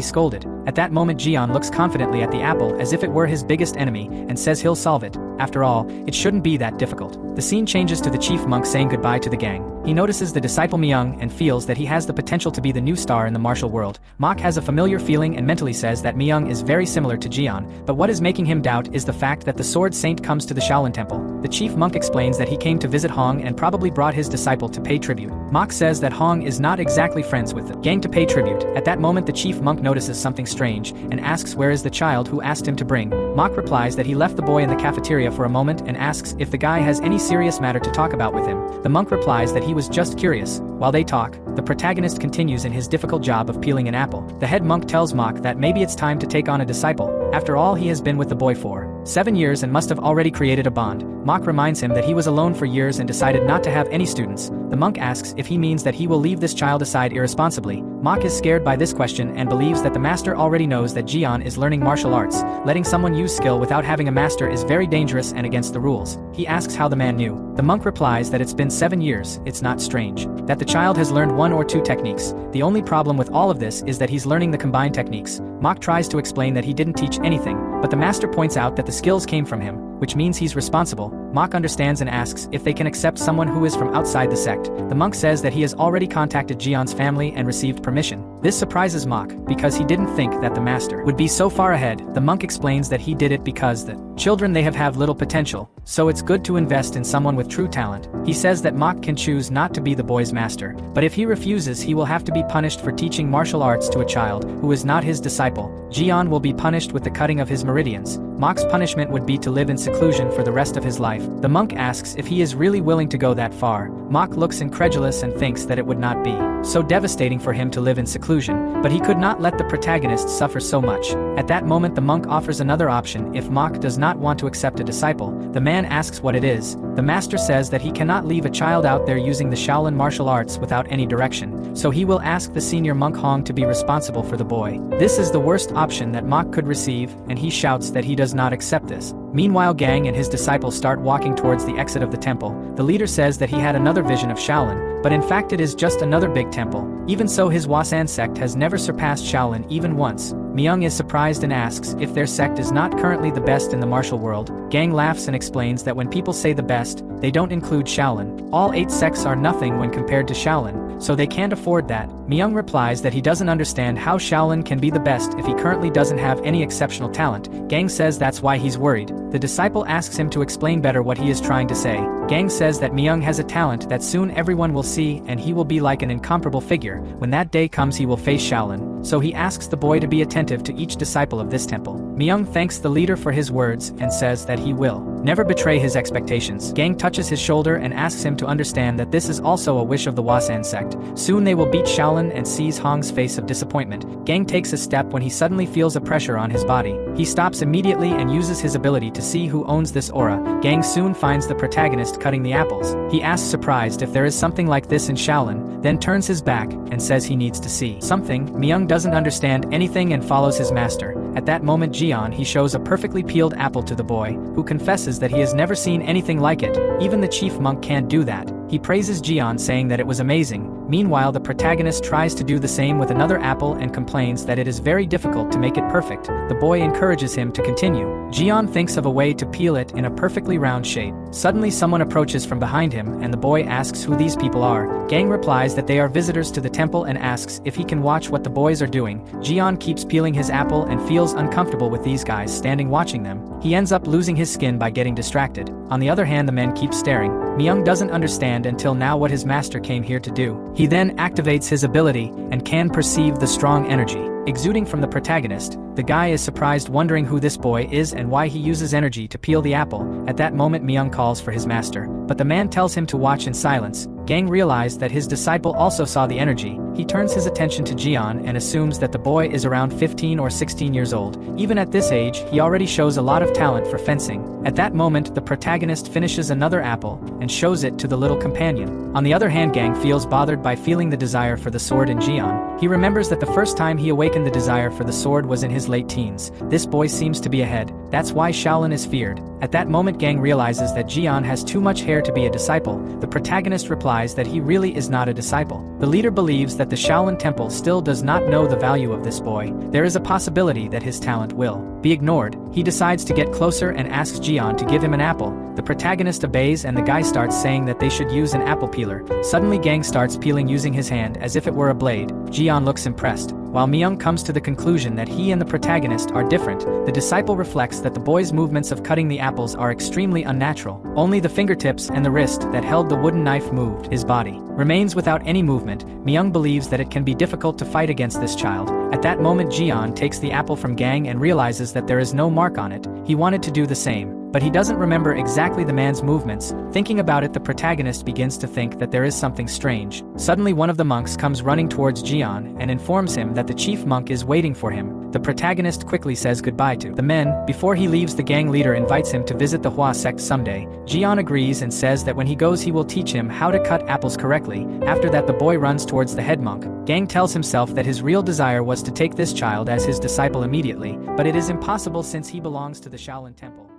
scolded. At that moment Jian looks confidently at the apple as if it were his biggest enemy and says he'll solve it. After all, it shouldn't be that difficult. The scene changes to the chief monk saying goodbye to the gang. He notices the disciple Myung and feels that he has the potential to be the new star in the martial world. Mok has a familiar feeling and mentally says that Myung is very similar to Jian, but what is making him doubt is the fact that the sword saint comes to the Shaolin temple. The chief monk explains that he came to visit Hong and probably brought his disciple to pay tribute. Mok says that Hong is not exactly friends with the gang to pay tribute. At that moment the chief monk notices something strange strange, and asks where is the child who asked him to bring. Mock replies that he left the boy in the cafeteria for a moment and asks if the guy has any serious matter to talk about with him. The monk replies that he was just curious. While they talk, the protagonist continues in his difficult job of peeling an apple. The head monk tells Mock that maybe it's time to take on a disciple. After all, he has been with the boy for 7 years and must have already created a bond. Mock reminds him that he was alone for years and decided not to have any students. The monk asks if he means that he will leave this child aside irresponsibly. Mock is scared by this question and believes that the master already knows that Jian is learning martial arts. Letting someone use skill without having a master is very dangerous and against the rules. He asks how the man knew. The monk replies that it's been 7 years, it's not strange. That the child has learned 1 or 2 techniques. The only problem with all of this is that he's learning the combined techniques. Mock tries to explain that he didn't teach anything, but the master points out that the skills came from him, which means he's responsible. Mock understands and asks if they can accept someone who is from outside the sect. The monk says that he has already contacted Jian's family and received permission. This surprises Mock, because he didn't think that the master would be so far ahead. The monk explains that he did it because the children they have little potential, so it's good to invest in someone with true talent. He says that Mock can choose not to be the boy's master, but if he refuses he will have to be punished for teaching martial arts to a child who is not his disciple. Jian will be punished with the cutting of his meridians. Mock's punishment would be to live in seclusion for the rest of his life. The monk asks if he is really willing to go that far. Mock looks incredulous and thinks that it would not be so devastating for him to live in seclusion, but he could not let the protagonist suffer so much. At that moment the monk offers another option if Mock does not want to accept a disciple. The man asks what it is. The master says that he cannot leave a child out there using the Shaolin martial arts without any direction, so he will ask the senior monk Hong to be responsible for the boy. This is the worst option that Mock could receive, and he shouts that he does not accept this. Meanwhile, Gang and his disciples start walking towards the exit of the temple. The leader says that he had another vision of Shaolin, but in fact it is just another big temple. Even so, his Wasan sect has never surpassed Shaolin even once. Myung is surprised and asks if their sect is not currently the best in the martial world. Gang laughs and explains that when people say the best, they don't include Shaolin. All 8 sects are nothing when compared to Shaolin, so they can't afford that. Myung replies that he doesn't understand how Shaolin can be the best if he currently doesn't have any exceptional talent. Gang says that's why he's worried. The disciple asks him to explain better what he is trying to say. Gang says that Myung has a talent that soon everyone will see and he will be like an incomparable figure. When that day comes he will face Shaolin, so he asks the boy to be attentive to each disciple of this temple. Myung thanks the leader for his words and says that he will never betray his expectations. Gang touches his shoulder and asks him to understand that this is also a wish of the Wasan sect. Soon they will beat Shaolin and sees Hong's face of disappointment. Gang takes a step when he suddenly feels a pressure on his body. He stops immediately and uses his ability to see who owns this aura. Gang soon finds the protagonist cutting the apples. He asks surprised if there is something like this in Shaolin, then turns his back and says he needs to see something. Myung doesn't understand anything and follows his master. At that moment he shows a perfectly peeled apple to the boy, who confesses that he has never seen anything like it. Even the chief monk can't do that. He praises Jian, saying that it was amazing. Meanwhile, the protagonist tries to do the same with another apple and complains that it is very difficult to make it perfect. The boy encourages him to continue. Jian thinks of a way to peel it in a perfectly round shape. Suddenly someone approaches from behind him and the boy asks who these people are. Gang replies that they are visitors to the temple and asks if he can watch what the boys are doing. Jian keeps peeling his apple and feels uncomfortable with these guys standing watching them. He ends up losing his skin by getting distracted. On the other hand, the men keep staring. Myung doesn't understand until now what his master came here to do. He then activates his ability and can perceive the strong energy exuding from the protagonist. The guy is surprised, wondering who this boy is and why he uses energy to peel the apple. At that moment Myung calls for his master, but the man tells him to watch in silence. Gang realized that his disciple also saw the energy. He turns his attention to Jian and assumes that the boy is around 15 or 16 years old. Even at this age, he already shows a lot of talent for fencing. At that moment, the protagonist finishes another apple and shows it to the little companion. On the other hand, Gang feels bothered by feeling the desire for the sword in Jian. He remembers that the first time he awakened the desire for the sword was in his late teens. This boy seems to be ahead. That's why Shaolin is feared. At that moment, Gang realizes that Jian has too much hair to be a disciple. The protagonist replies that he really is not a disciple. The leader believes that the Shaolin temple still does not know the value of this boy. There is a possibility that his talent will be ignored. He decides to get closer and asks Jian to give him an apple. The protagonist obeys and the guy starts saying that they should use an apple peeler. Suddenly Gang starts peeling using his hand as if it were a blade. Jian looks impressed. While Myung comes to the conclusion that he and the protagonist are different, the disciple reflects that the boy's movements of cutting the apples are extremely unnatural. Only the fingertips and the wrist that held the wooden knife moved his body. remains without any movement. Myung believes that it can be difficult to fight against this child. At that moment Jian takes the apple from Gang and realizes that there is no mark on it. He wanted to do the same, but he doesn't remember exactly the man's movements. Thinking about it, the protagonist begins to think that there is something strange. Suddenly one of the monks comes running towards Jian and informs him that the chief monk is waiting for him. The protagonist quickly says goodbye to the men. Before he leaves, the gang leader invites him to visit the Hua sect someday. Jian agrees and says that when he goes he will teach him how to cut apples correctly. After that the boy runs towards the head monk. Gang tells himself that his real desire was to take this child as his disciple immediately, but it is impossible since he belongs to the Shaolin temple.